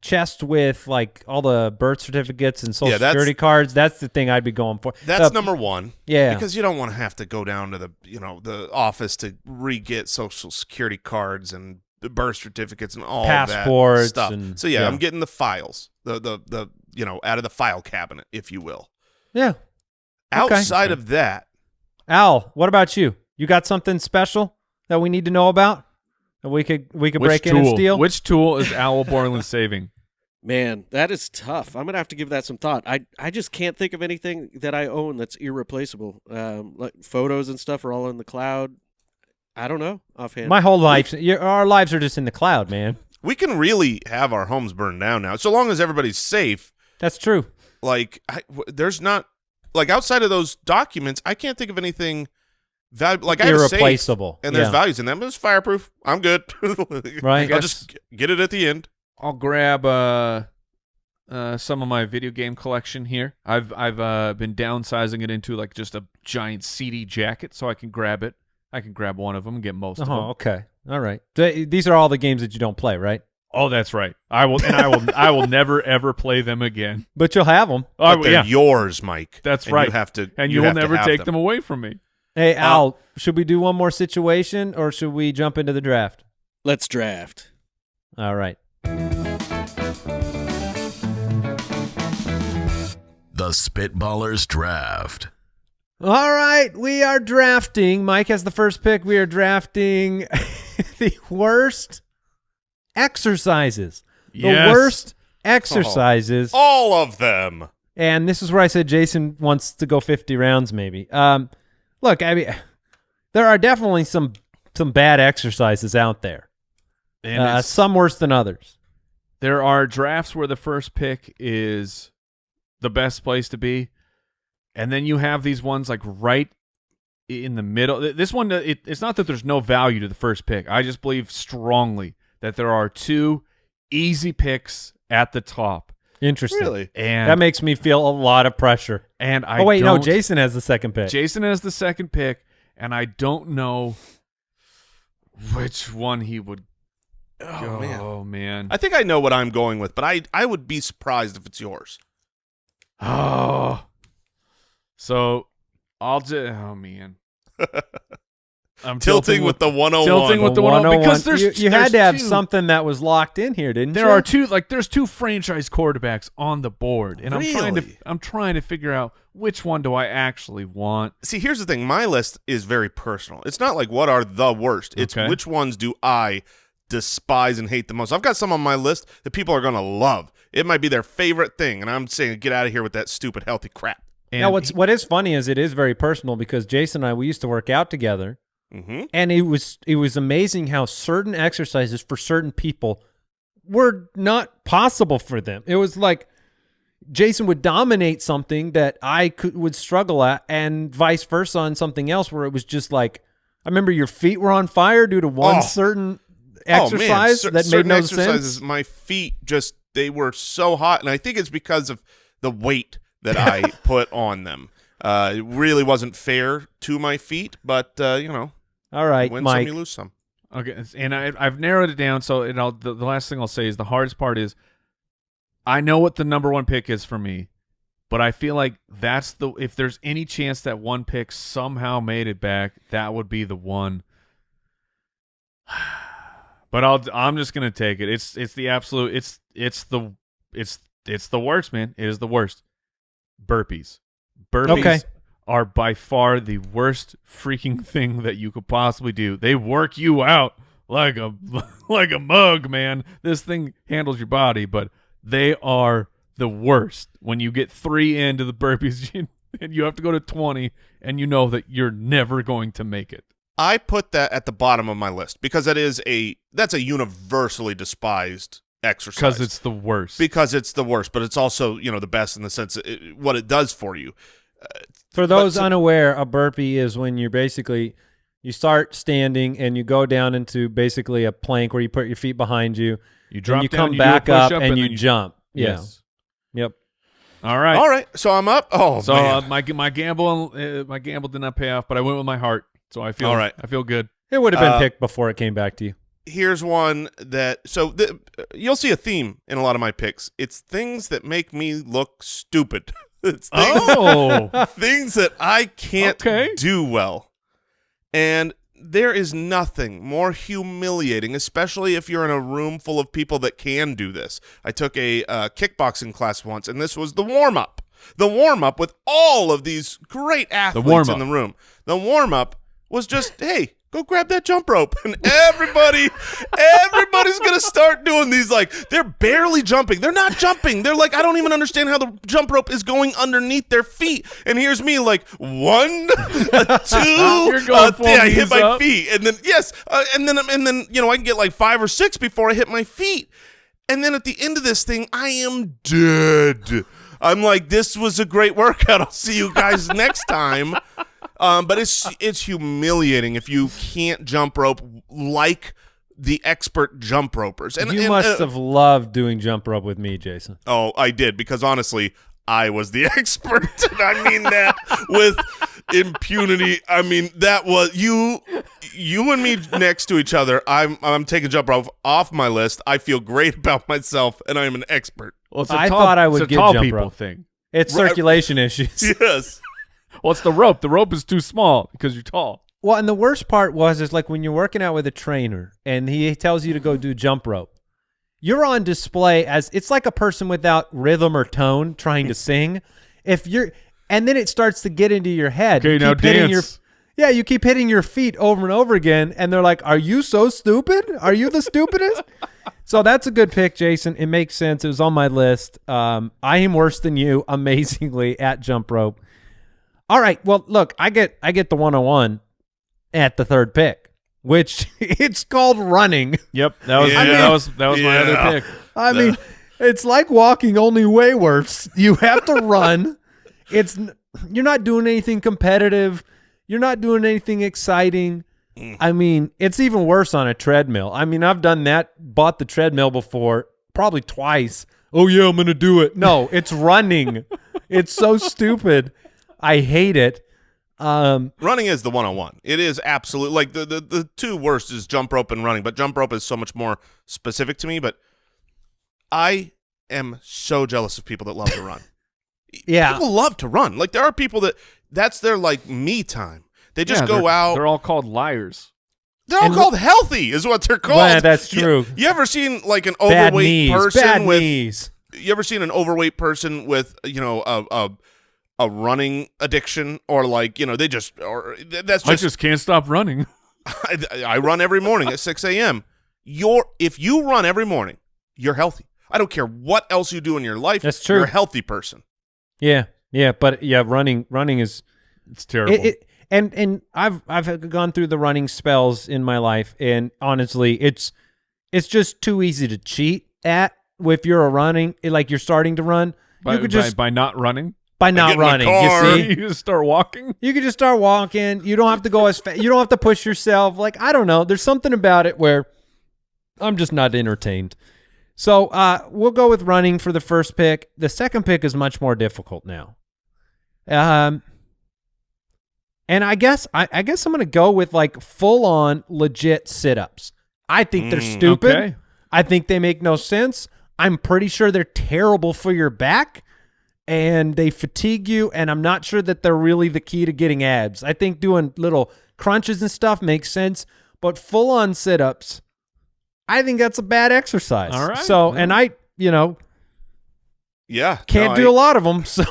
chest with like all the birth certificates and social security cards. That's the thing I'd be going for. That's number one. Yeah, because you don't want to have to go down to the office to re-get social security cards and the birth certificates and all passports that stuff. And, so I'm getting the files, the out of the file cabinet, if you will. Yeah. Outside of that, Al, what about you? You got something special that we need to know about that we could break in and steal? Which tool is Al Borland saving? Man, that is tough. I'm gonna have to give that some thought. I just can't think of anything that I own that's irreplaceable. Like photos and stuff are all in the cloud. I don't know offhand. My whole life, our lives are just in the cloud, man. We can really have our homes burned down now, so long as everybody's safe. That's true. Like, there's not. Like, outside of those documents, I can't think of anything valuable. Like, I have a safe, irreplaceable, and there's values in them. It's fireproof. I'm good. Right. I'll just get it at the end. I'll grab some of my video game collection here. I've been downsizing it into like just a giant CD jacket, so I can grab it. I can grab one of them and get most of them. Oh, okay. All right. These are all the games that you don't play, right? Oh, that's right. I will never ever play them again. But you'll have them. But they're yours, Mike. That's right. You have to, and you will never take them away from me. Hey, Al, should we do one more situation or should we jump into the draft? Let's draft. All right. The Spitballers Draft. All right, we are drafting. Mike has the first pick. We are drafting the worst exercises. Yes. The worst exercises. All of them. And this is where I said Jason wants to go 50 rounds maybe. Look, I mean, there are definitely some bad exercises out there. And some worse than others. there are drafts where the first pick is the best place to be, and then you have these ones like right in the middle. This one, it's not that there's no value to the first pick. I just believe strongly that there are two easy picks at the top. Interesting. Really? And That makes me feel a lot of pressure. and I Oh, wait, no, don't- Jason has the second pick. Jason has the second pick, and I don't know which one he would go. man. Oh, man. I think I know what I'm going with, but I would be surprised if it's yours. Oh. So I'll just, oh, man. I'm Tilting with the 101. Tilting with the 101 because you had to have two- something that was locked in here, didn't you? There are two, like there's two franchise quarterbacks on the board, and Really? I'm trying to figure out which one do I actually want. See, here's the thing. My list is very personal. It's not like what are the worst. It's Okay. which ones do I despise and hate the most. I've got some on my list that people are going to love. It might be their favorite thing, and I'm saying get out of here with that stupid healthy crap. And Now, what is funny is it is very personal because Jason and I, we used to work out together. Mm-hmm. And it was amazing how certain exercises for certain people were not possible for them. It was like Jason would dominate something that I would struggle at, and vice versa on something else where it was just like, I remember your feet were on fire due to one certain exercise that made Certain no exercises, sense. my feet just, they were so hot, and I think it's because of the weight that I put on them. It really wasn't fair to my feet, but, you know, All right, win Mike. some, you lose some. Okay, and I've narrowed it down. So the last thing I'll say is the hardest part is I know what the number one pick is for me, but I feel like that's if there's any chance that one pick somehow made it back, that would be the one. But I'm just gonna take it. It's the absolute. It's the worst, man. It is the worst. Burpees. Okay. Are by far the worst freaking thing that you could possibly do. They work you out like a mug, man. This thing handles your body, but they are the worst. When you get 3 into the burpees and you have to go to 20 and you know that you're never going to make it. I put that at the bottom of my list because that's a universally despised exercise. Because it's the worst. Because it's the worst, but it's also, you know, the best in the sense what it does for you. For those unaware, a burpee is when you start standing and you go down into basically a plank where you put your feet behind you. You drop and you down, come you do a back up, push-up, and you then jump. Yes. Yeah. Yep. All right. All right, so I'm up. Oh, So man. my gamble did not pay off, but I went with my heart. So I feel All right. I feel good. It would have been picked before it came back to you. Here's one that you'll see a theme in a lot of my picks. It's things that make me look stupid. It's things that I can't do well. And there is nothing more humiliating, especially if you're in a room full of people that can do this. I took a kickboxing class once, and this was the warm-up. The warm-up with all of these great athletes in the room. The warm-up was just, hey, go grab that jump rope. And everybody's going to start doing these, like, they're barely jumping. They're not jumping. They're like, I don't even understand how the jump rope is going underneath their feet. And here's me like, 1, 2, You're going full I hit knees my up. feet. And then, and then, you know, I can get like 5 or 6 before I hit my feet. And then at the end of this thing, I am dead. I'm like, this was a great workout. I'll see you guys next time. But it's humiliating if you can't jump rope like the expert jump ropers. And You must have loved doing jump rope with me, Jason. Oh, I did, because honestly, I was the expert. And I mean that with impunity. I mean, that was you and me next to each other. I'm taking jump rope off my list. I feel great about myself, and I'm an expert. Well, I thought I would it's a give tall jump people rope. thing. It's circulation issues. Yes. Well, it's the rope. The rope is too small because you're tall. Well, and the worst part is like when you're working out with a trainer and he tells you to go do jump rope, you're on display as it's like a person without rhythm or tone trying to sing. And then it starts to get into your head. Okay, You now keep hitting dance. Yeah, you keep hitting your feet over and over again, and they're like, "Are you so stupid? Are you the stupidest?" So that's a good pick, Jason. It makes sense. It was on my list. I am worse than you, amazingly, at jump rope. All right. Well, look, I get the 101 at the third pick, which it's called running. Yep, that was my other pick. I mean, it's like walking, only way worse. You have to run. You're not doing anything competitive. You're not doing anything exciting. I mean, it's even worse on a treadmill. I mean, I've done that, bought the treadmill before, probably twice. Oh, yeah, I'm going to do it. No, it's running. It's so stupid. I hate it. Running is the 101. It is absolute. Like the two worst is jump rope and running, but jump rope is so much more specific to me. But I am so jealous of people that love to run. Yeah. People love to run. Like there are people that's their like me time. They just go out. They're all called liars. They're all called healthy is what they're called. Well, that's true. You ever seen like an Bad overweight knees. person Bad with knees. You ever seen an overweight person with, a running addiction or like, that's just I just can't stop running. I run every morning at 6 a.m. If you run every morning, you're healthy. I don't care what else you do in your life. That's true. You're a healthy person. Yeah. But yeah, running is It's terrible. And I've gone through the running spells in my life, and honestly, it's just too easy to cheat at. If you're like you're starting to run, by, you could just by not running. by not get in the running. car. You see, You just start walking. you could just start walking. You don't have to go as fast. You don't have to push yourself. Like I don't know. There's something about it where I'm just not entertained. So we'll go with running for the first pick. The second pick is much more difficult now. And I guess I'm going to go with like full on legit sit-ups. I think they're stupid. Okay. I think they make no sense. I'm pretty sure they're terrible for your back and they fatigue you, and I'm not sure that they're really the key to getting abs. I think doing little crunches and stuff makes sense, but full on sit-ups, I think that's a bad exercise. All right. So, and I, Yeah. can't do a lot of them. So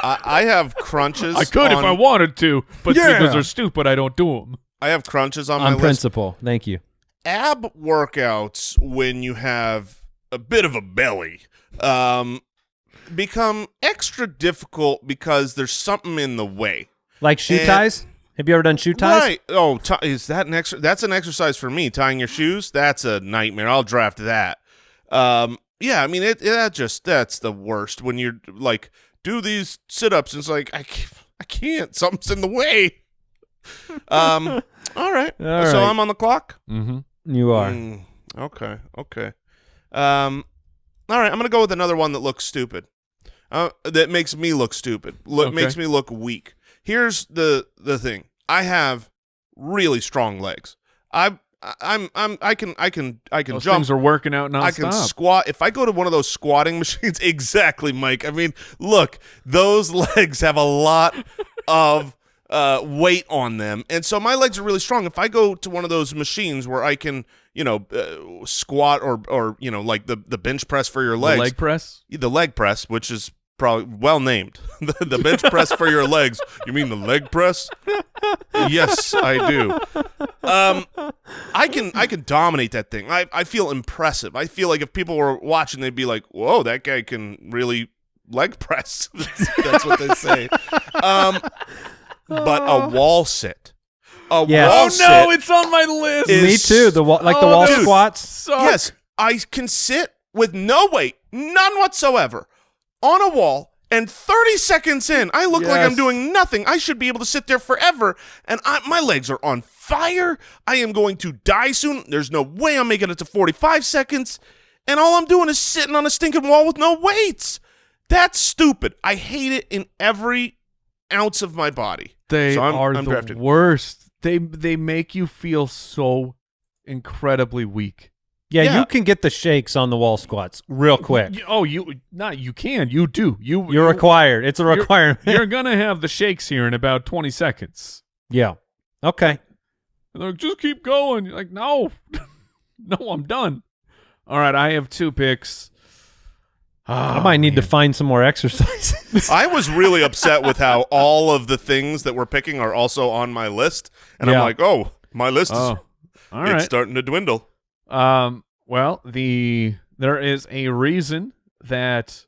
I have crunches. I could if I wanted to, but Yeah. because they're stupid, I don't do them. I have crunches on my on list. principle. Thank you. Ab workouts when you have a bit of a belly become extra difficult because there's something in the way. Like shoe And- ties? Have you ever done shoe ties? Right. Oh, is that that's an exercise for me. Tying your shoes, that's a nightmare. I'll draft that. Yeah, I mean that's the worst when you're like do these sit-ups and it's like I can't. Something's in the way. All right. All So right. I'm on the clock. Mm-hmm. You are. Okay. All right. I'm gonna go with another one that looks stupid. That makes me look stupid. Okay. Makes me look weak. Here's the thing. I have really strong legs. I can Those jump. things are working out nonstop. I can squat. If I go to one of those squatting machines, exactly, Mike. I mean, look, those legs have a lot of weight on them, and so my legs are really strong. If I go to one of those machines where I can, squat or like the bench press for your legs, The leg press. the leg press, which is probably well named, the bench press for your legs. You mean the leg press? Yes, I do. I can dominate that thing. I feel impressive. I feel like if people were watching, they'd be like, "Whoa, that guy can really leg press." That's what they say. But a wall sit. Yes. Oh Wall no, sit it's on my list. is- Me too. The wall dude. squats. Suck. Yes, I can sit with no weight, none whatsoever, on a wall, and 30 seconds in, I look like I'm Yes. doing nothing. I should be able to sit there forever, and my legs are on fire. I am going to die soon. There's no way I'm making it to 45 seconds, and all I'm doing is sitting on a stinking wall with no weights. That's stupid. I hate it in every ounce of my body. They So I'm are the drafted. worst. They make you feel so incredibly weak. Yeah, you can get the shakes on the wall squats real quick. You can. You do. You're required. It's a requirement. You're gonna have the shakes here in about 20 seconds. Yeah. Okay. And they're like, just keep going. You're like, no, no, I'm done. All right, I have two picks. I might need to find some more exercises. I was really upset with how all of the things that we're picking are also on my list, and I'm like, oh, my list is it's starting to dwindle. Well, there is a reason that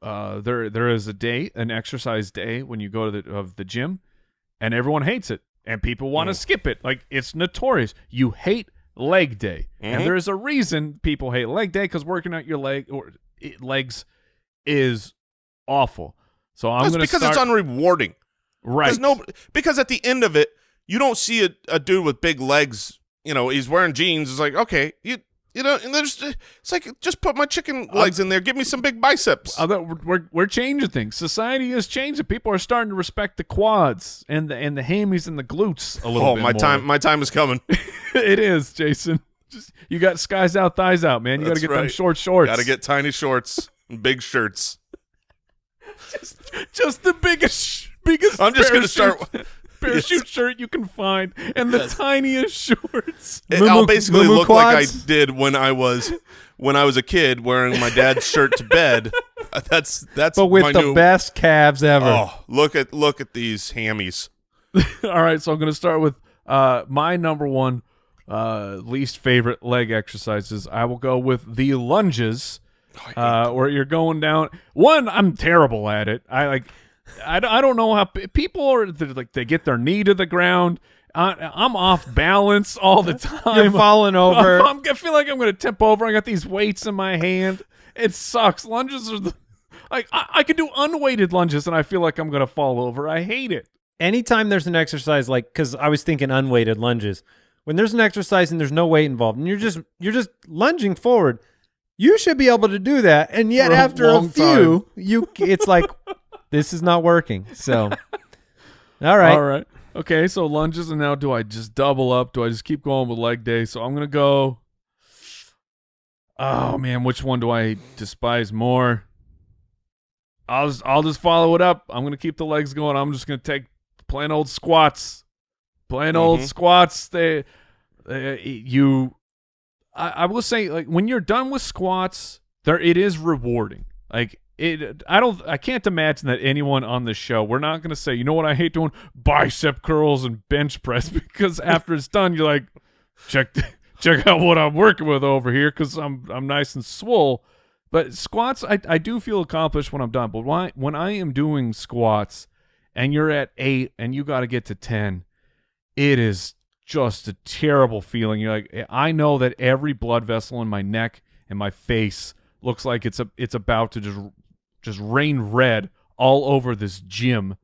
there is a day, an exercise day when you go to the gym, and everyone hates it, and people want to skip it. Like, it's notorious. You hate leg day, and there is a reason people hate leg day, because working out your legs is awful. So I'm going to because it's unrewarding, right? Because at the end of it, you don't see a dude with big legs. You know, he's wearing jeans. It's like, okay, you know, and it's like, just put my chicken legs in there. Give me some big biceps. We're changing things. Society is changing. People are starting to respect the quads and the hammies and the glutes a little bit more. My time is coming. It is, Jason. You got skies out, thighs out, man. You got to get them shorts. Got to get tiny shorts and big shirts. just the biggest. I'm just going to start. Parachute shirt you can find and the tiniest shorts. I'll basically look like I did when I was a kid wearing my dad's shirt to bed. That's but with the best calves ever. Oh, look at these hammies. All right, so I'm going to start with my number one least favorite leg exercises. I will go with the lunges, where you're going down. One, I'm terrible at it. I don't know how people are, like, they get their knee to the ground. I'm off balance all the time. You're falling over. I feel like I'm going to tip over. I got these weights in my hand. It sucks. Lunges are I could do unweighted lunges and I feel like I'm going to fall over. I hate it. Anytime there's an exercise, like, because I was thinking unweighted lunges, when there's an exercise and there's no weight involved and you're just lunging forward, you should be able to do that. And yet after a few, it's like, this is not working. So, all right. Okay, so lunges, and now do I just double up? Do I just keep going with leg day? So I'm going to go, oh, man, which one do I despise more? I'll just follow it up. I'm going to keep the legs going. I'm just going to take plain old squats. Old squats. I will say, like, when you're done with squats, it is rewarding. Like, I can't imagine that anyone on this show, we're not going to say, you know what I hate doing? Bicep curls and bench press, because after it's done, you're like, check out what I'm working with over here, because I'm nice and swole. But squats, I do feel accomplished when I'm done. But when I am doing squats and you're at 8 and you got to get to 10, it is just a terrible feeling. You're like, I know that every blood vessel in my neck and my face looks like it's about to just rain red all over this gym.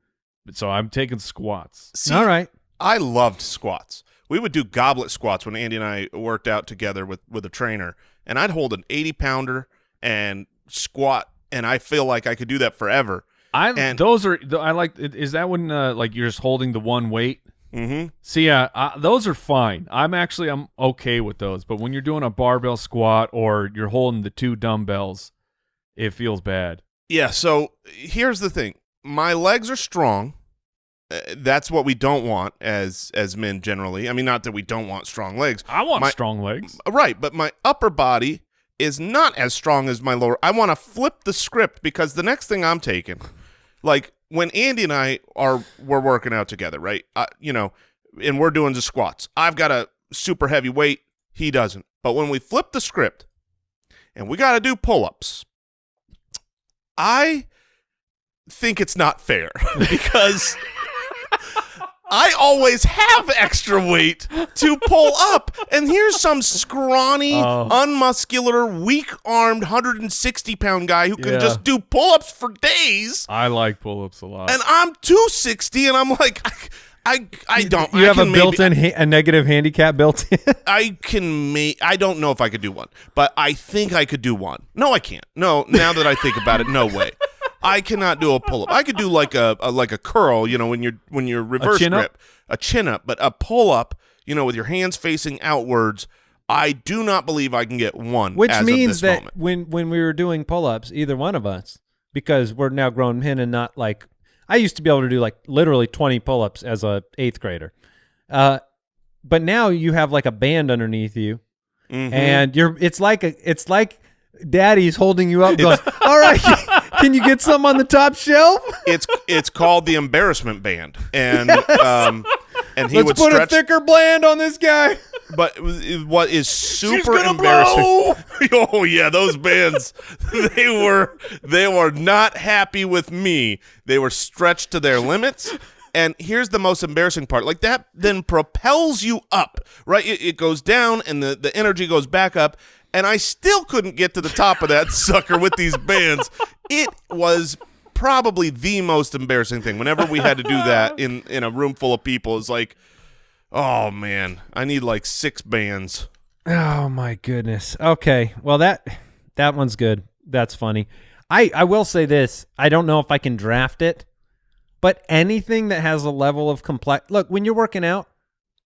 So I'm taking squats. See, all right. I loved squats. We would do goblet squats when Andy and I worked out together with a trainer, and I'd hold an 80-pounder and squat, and I feel like I could do that forever. I like. Is that when like you're just holding the one weight? Mm-hmm. So yeah, those are fine. I'm okay with those. But when you're doing a barbell squat or you're holding the 2 dumbbells, it feels bad. Yeah. So here's the thing: my legs are strong. That's what we don't want as men generally. I mean, not that we don't want strong legs. I want strong legs. Right, but my upper body is not as strong as my lower. I want to flip the script, because the next thing I'm taking, like when Andy and I we're working out together, right? And we're doing the squats. I've got a super heavy weight. He doesn't. But when we flip the script and we got to do pull-ups, I think it's not fair because I always have extra weight to pull up. And here's some scrawny, unmuscular, weak-armed 160-pound guy who can just do pull-ups for days. I like pull-ups a lot. And I'm 260, and I'm like, I don't. You have a negative handicap built in? I don't know if I could do one, but I think I could do one. No, I can't. No, now that I think about it, no way. I cannot do a pull-up. I could do like a curl, when you're reverse grip, a chin-up, but a pull-up, with your hands facing outwards, I do not believe I can get one. Which means that when we were doing pull-ups, either one of us, because we're now grown men and not like, I used to be able to do like literally 20 pull-ups as a 8th grader. But now you have like a band underneath you, and it's like daddy's holding you up going, all right, can you get some on the top shelf? It's called the embarrassment band, and he Let's would put stretch. a thicker bland on this guy. But what is super embarrassing? Oh yeah, those bands, they were not happy with me. They were stretched to their limits. And here's the most embarrassing part. Like that then propels you up, right? It goes down and the energy goes back up. And I still couldn't get to the top of that sucker with these bands. It was probably the most embarrassing thing. Whenever we had to do that in a room full of people, it's like, oh man, I need like 6 bands. Oh my goodness. Okay. Well, that one's good. That's funny. I will say this. I don't know if I can draft it, but anything that has a level of complex. Look, when you're working out,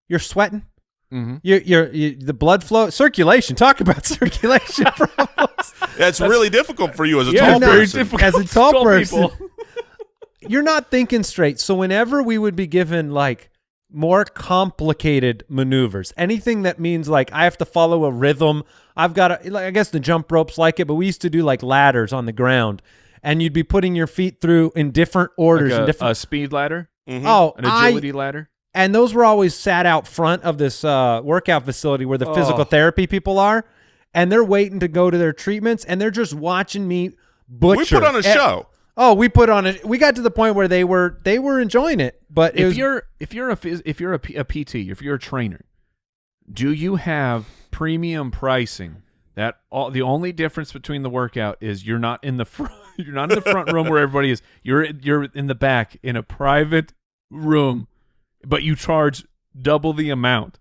you're sweating. Mm-hmm. You're the blood flow, circulation. Talk about circulation problems. That's really difficult for you as a tall person. As a tall person, you're not thinking straight. So whenever we would be given like more complicated maneuvers, anything that means like I have to follow a rhythm, I've got to, like, I guess the jump ropes like it, but we used to do like ladders on the ground, and you'd be putting your feet through in different orders, like a speed ladder. Mm-hmm. Oh, an agility ladder. And those were always sat out front of this workout facility where the physical therapy people are, and they're waiting to go to their treatments, and they're just watching me butcher. We put on a show. Oh, we put on it. We got to the point where they were enjoying it. But if you're a PT, if you're a trainer, do you have premium pricing? That the only difference between the workout is you're not in the front. You're not in the front room where everybody is. You're in the back in a private room. But you charge double the amount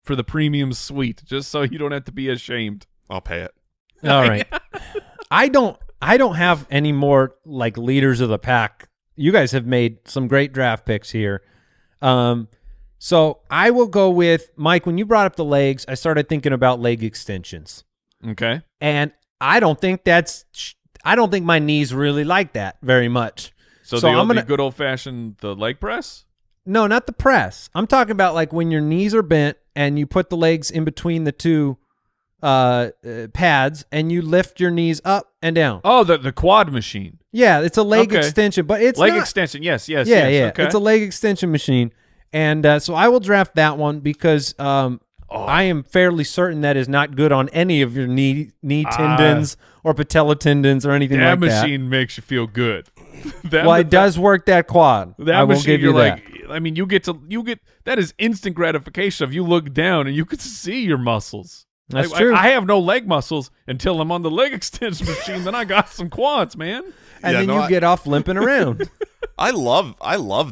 for the premium suite, just so you don't have to be ashamed. I'll pay it. All right. I don't have any more like leaders of the pack. You guys have made some great draft picks here. So I will go with Mike. When you brought up the legs, I started thinking about leg extensions. Okay. And I don't think my knees really like that very much. So I'm gonna good old fashioned the leg press. No, not the press. I'm talking about like when your knees are bent and you put the legs in between the two pads and you lift your knees up and down. Oh, the quad machine. Yeah, it's a leg extension, but it's leg not, extension. Yes. Yeah. Okay. It's a leg extension machine, and so I will draft that one because I am fairly certain that is not good on any of your knee tendons or patella tendons or anything like that. That machine makes you feel good. It does work that quad. I will give you that. I mean, you get that is instant gratification if you look down and you can see your muscles. That's true. I have no leg muscles until I'm on the leg extension machine. Then I got some quads, man. And then you get off limping around. I love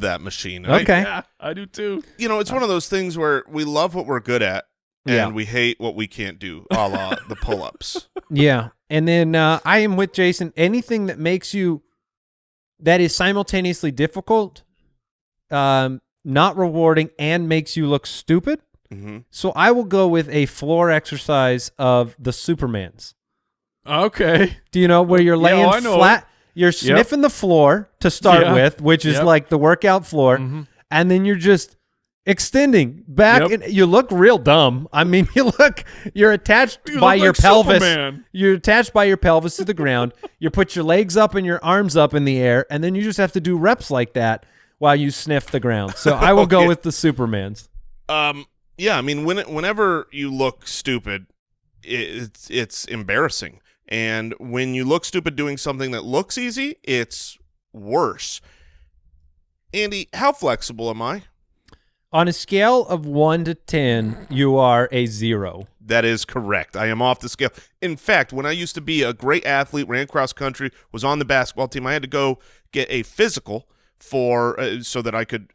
that machine. Okay. I do too. You know, it's one of those things where we love what we're good at and we hate what we can't do, a la the pull-ups. Yeah. And then I am with Jason. Anything that makes you that is simultaneously difficult, not rewarding, and makes you look stupid. Mm-hmm. So I will go with a floor exercise of the Supermans. Okay. Do you know where you're laying flat? You're sniffing the floor to start with, which is like the workout floor, and then you're just extending back. And you look real dumb. I mean, you're attached by your pelvis. Superman. You're attached by your pelvis to the ground. You put your legs up and your arms up in the air, and then you just have to do reps like that while you sniff the ground. So I will go with the Supermans. Yeah, I mean, whenever you look stupid, it's embarrassing. And when you look stupid doing something that looks easy, it's worse. Andy, how flexible am I? On a scale of 1 to 10, you are a 0. That is correct. I am off the scale. In fact, when I used to be a great athlete, ran cross country, was on the basketball team, I had to go get a physical so that I could,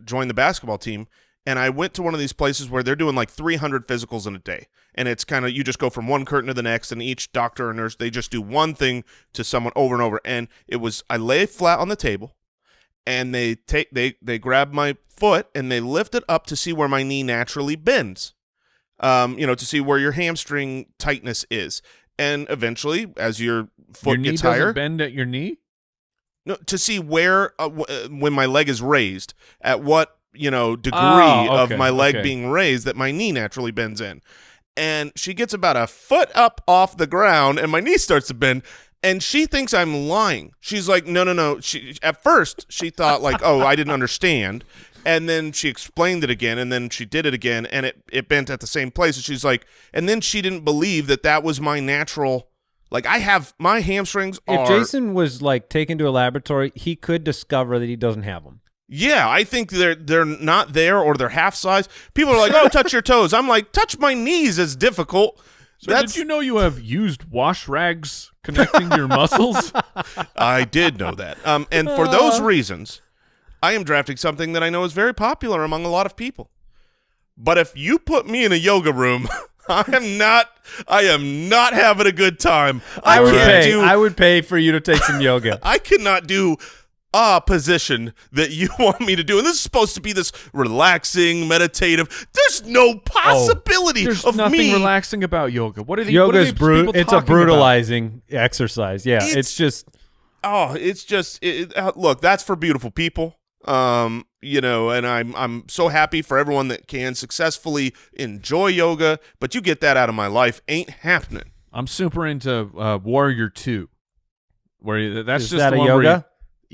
join the basketball team. And I went to one of these places where they're doing like 300 physicals in a day. And it's kind of, you just go from one curtain to the next, and each doctor or nurse, they just do one thing to someone over and over. And I lay flat on the table, and they grab my foot and they lift it up to see where my knee naturally bends, to see where your hamstring tightness is. And eventually, as your foot gets higher, doesn't bend at your knee? No, to see where when my leg is raised, at what degree of my leg being raised that my knee naturally bends in. and she gets about a foot up off the ground, and my knee starts to bend, and she thinks I'm lying. She's like, no. At first, she thought like, oh, I didn't understand, and then she explained it again, and then she did it again, and it bent at the same place, and she's like, and then she didn't believe that was my natural, like I have, my hamstrings If Jason was like taken to a laboratory, he could discover that he doesn't have them. Yeah, I think they're not there, or they're half size. People are like, oh, touch your toes. I'm like, touch my knees is difficult. So did you know you have used wash rags connecting your muscles? I did know that. And for those reasons, I am drafting something that I know is very popular among a lot of people. But if you put me in a yoga room, I am not having a good time. I would pay for you to take some yoga. I cannot do a position that you want me to do, and this is supposed to be this relaxing, meditative. There's no possibility There's of nothing me relaxing about yoga. What are the yoga is people it's a talking brutalizing exercise. Yeah, it's just look, that's for beautiful people. And I'm so happy for everyone that can successfully enjoy yoga, but you get that out of my life, ain't happening. I'm super into Warrior 2, where that's is just that the a one where yoga?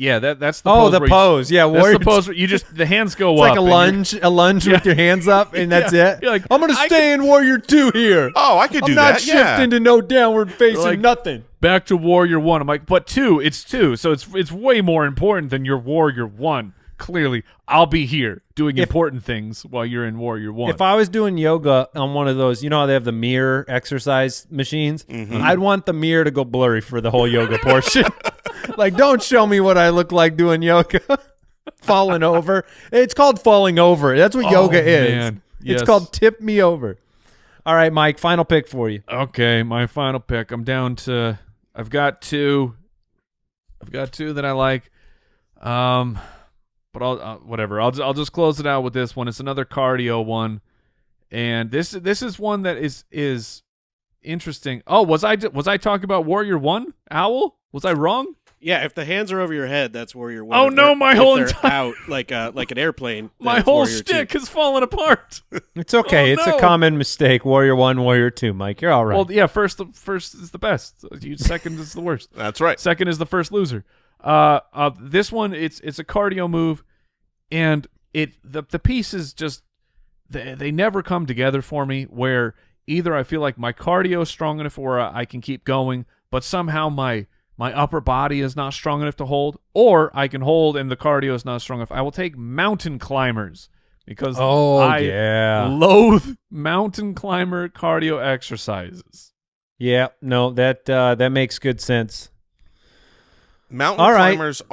That's the pose. The pose. Yeah, that's the pose where you just the hands go it's up. Like a lunge with your hands up, and that's it. You're like, I'm gonna stay in Warrior 2 here. Oh, I could do that. I'm not shifting to no downward facing Like, nothing. Back to Warrior 1. I'm like, but 2, it's 2, so it's way more important than your Warrior 1. Clearly, I'll be here doing important things while you're in Warrior 1. If I was doing yoga on one of those, you know how they have the mirror exercise machines? Mm-hmm. I'd want the mirror to go blurry for the whole yoga portion. Like, don't show me what I look like doing yoga. Falling over. It's called falling over. That's what yoga is. Man. It's Yes. called tip me over. All right, Mike, final pick for you. Okay, my final pick. I'm down to I've got two that I like. But I'll whatever. I'll just close it out with this one. It's another cardio one, and this is one that is interesting. Oh, was I talking about Warrior 1? Owl? Was I wrong? Yeah, if the hands are over your head, that's Warrior 1. Oh, If no, they're- my if whole they're entire- out like an airplane. My that's whole Warrior 2. stick has fallen apart. It's okay. Oh, It's no. a common mistake. Warrior 1, Warrior 2, Mike. You're all right. Well, yeah. First is the best. Second is the worst. That's right. Second is the first loser. This one, it's a cardio move, and the pieces just they never come together for me. Where either I feel like my cardio is strong enough where I can keep going, but somehow my upper body is not strong enough to hold, or I can hold and the cardio is not strong enough. I will take mountain climbers because I loathe mountain climber cardio exercises. Yeah, no, that makes good sense. Mountain All right. climbers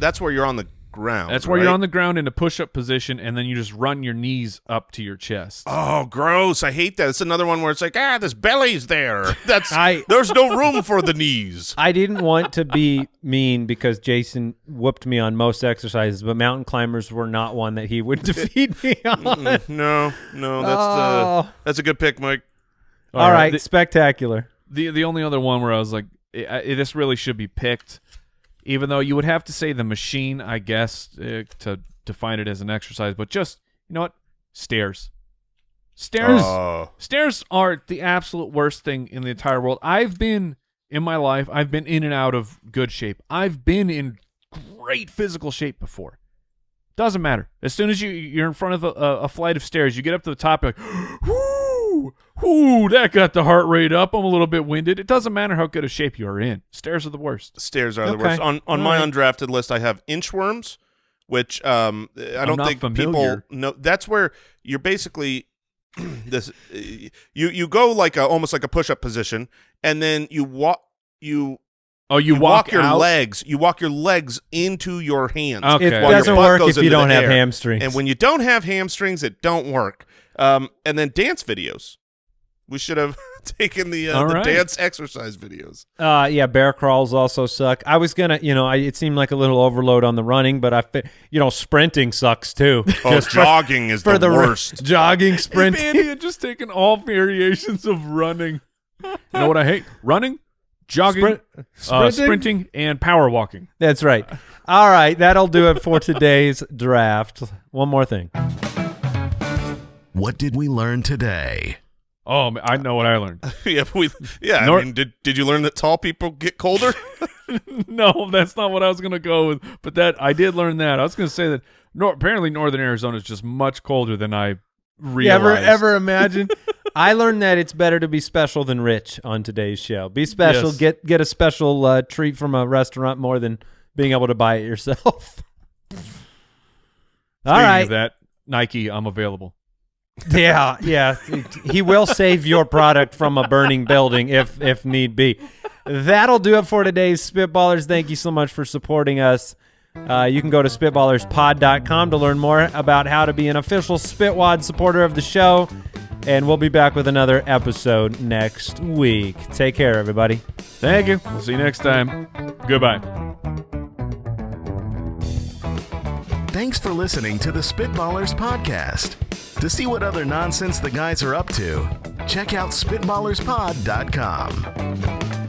that's where you're on the ground. That's where right? you're on the ground in a push-up position, and then you just run your knees up to your chest. Oh, gross. I hate that. It's another one where it's like, this belly's there. I- There's no room for the knees. I didn't want to be mean because Jason whooped me on most exercises, but mountain climbers were not one that he would defeat me on. No, that's a good pick, Mike. All right, spectacular. The only other one where I was like, this really should be picked, even though you would have to say the machine, I guess, to define it as an exercise. But just, you know what? Stairs. Stairs are the absolute worst thing in the entire world. In my life, I've been in and out of good shape. I've been in great physical shape before. Doesn't matter. As soon as you're in front of a flight of stairs, you get up to the top, you're like, whoo, that got the heart rate up. I'm a little bit winded. It doesn't matter how good a shape you are in. Stairs are the worst. Stairs are the Okay. worst. On my undrafted list, I have inchworms, which I don't not think familiar. people know. That's where you're basically this. You go like almost like a push-up position, and then you walk. You walk your out? legs. You walk your legs into your hands. Okay. It while your doesn't butt work goes if you into the don't have air. hamstrings. And when you don't have hamstrings, it don't work. And then dance videos. We should have taken the right. dance exercise videos. Yeah, bear crawls also suck. I was gonna, it seemed like a little overload on the running, but sprinting sucks too. Oh, jogging is the worst. Jogging, If sprinting. Andy had just taken all variations of running. You know what I hate? Running, jogging, sprinting, and power walking. That's right. All right, that'll do it for today's draft. One more thing. What did we learn today? Oh, I know what I learned. I mean, did you learn that tall people get colder? No, that's not what I was going to go with. But I did learn that. I was going to say that apparently Northern Arizona is just much colder than I realized. Ever imagine? I learned that it's better to be special than rich on today's show. Be special. Yes. Get a special treat from a restaurant more than being able to buy it yourself. All right. Of that, Nike, I'm available. Yeah. He will save your product from a burning building if need be. That'll do it for today's Spitballers. Thank you so much for supporting us. You can go to spitballerspod.com to learn more about how to be an official Spitwad supporter of the show. And we'll be back with another episode next week. Take care, everybody. Thank you. We'll see you next time. Goodbye. Thanks for listening to the Spitballers podcast. To see what other nonsense the guys are up to, check out spitballerspod.com.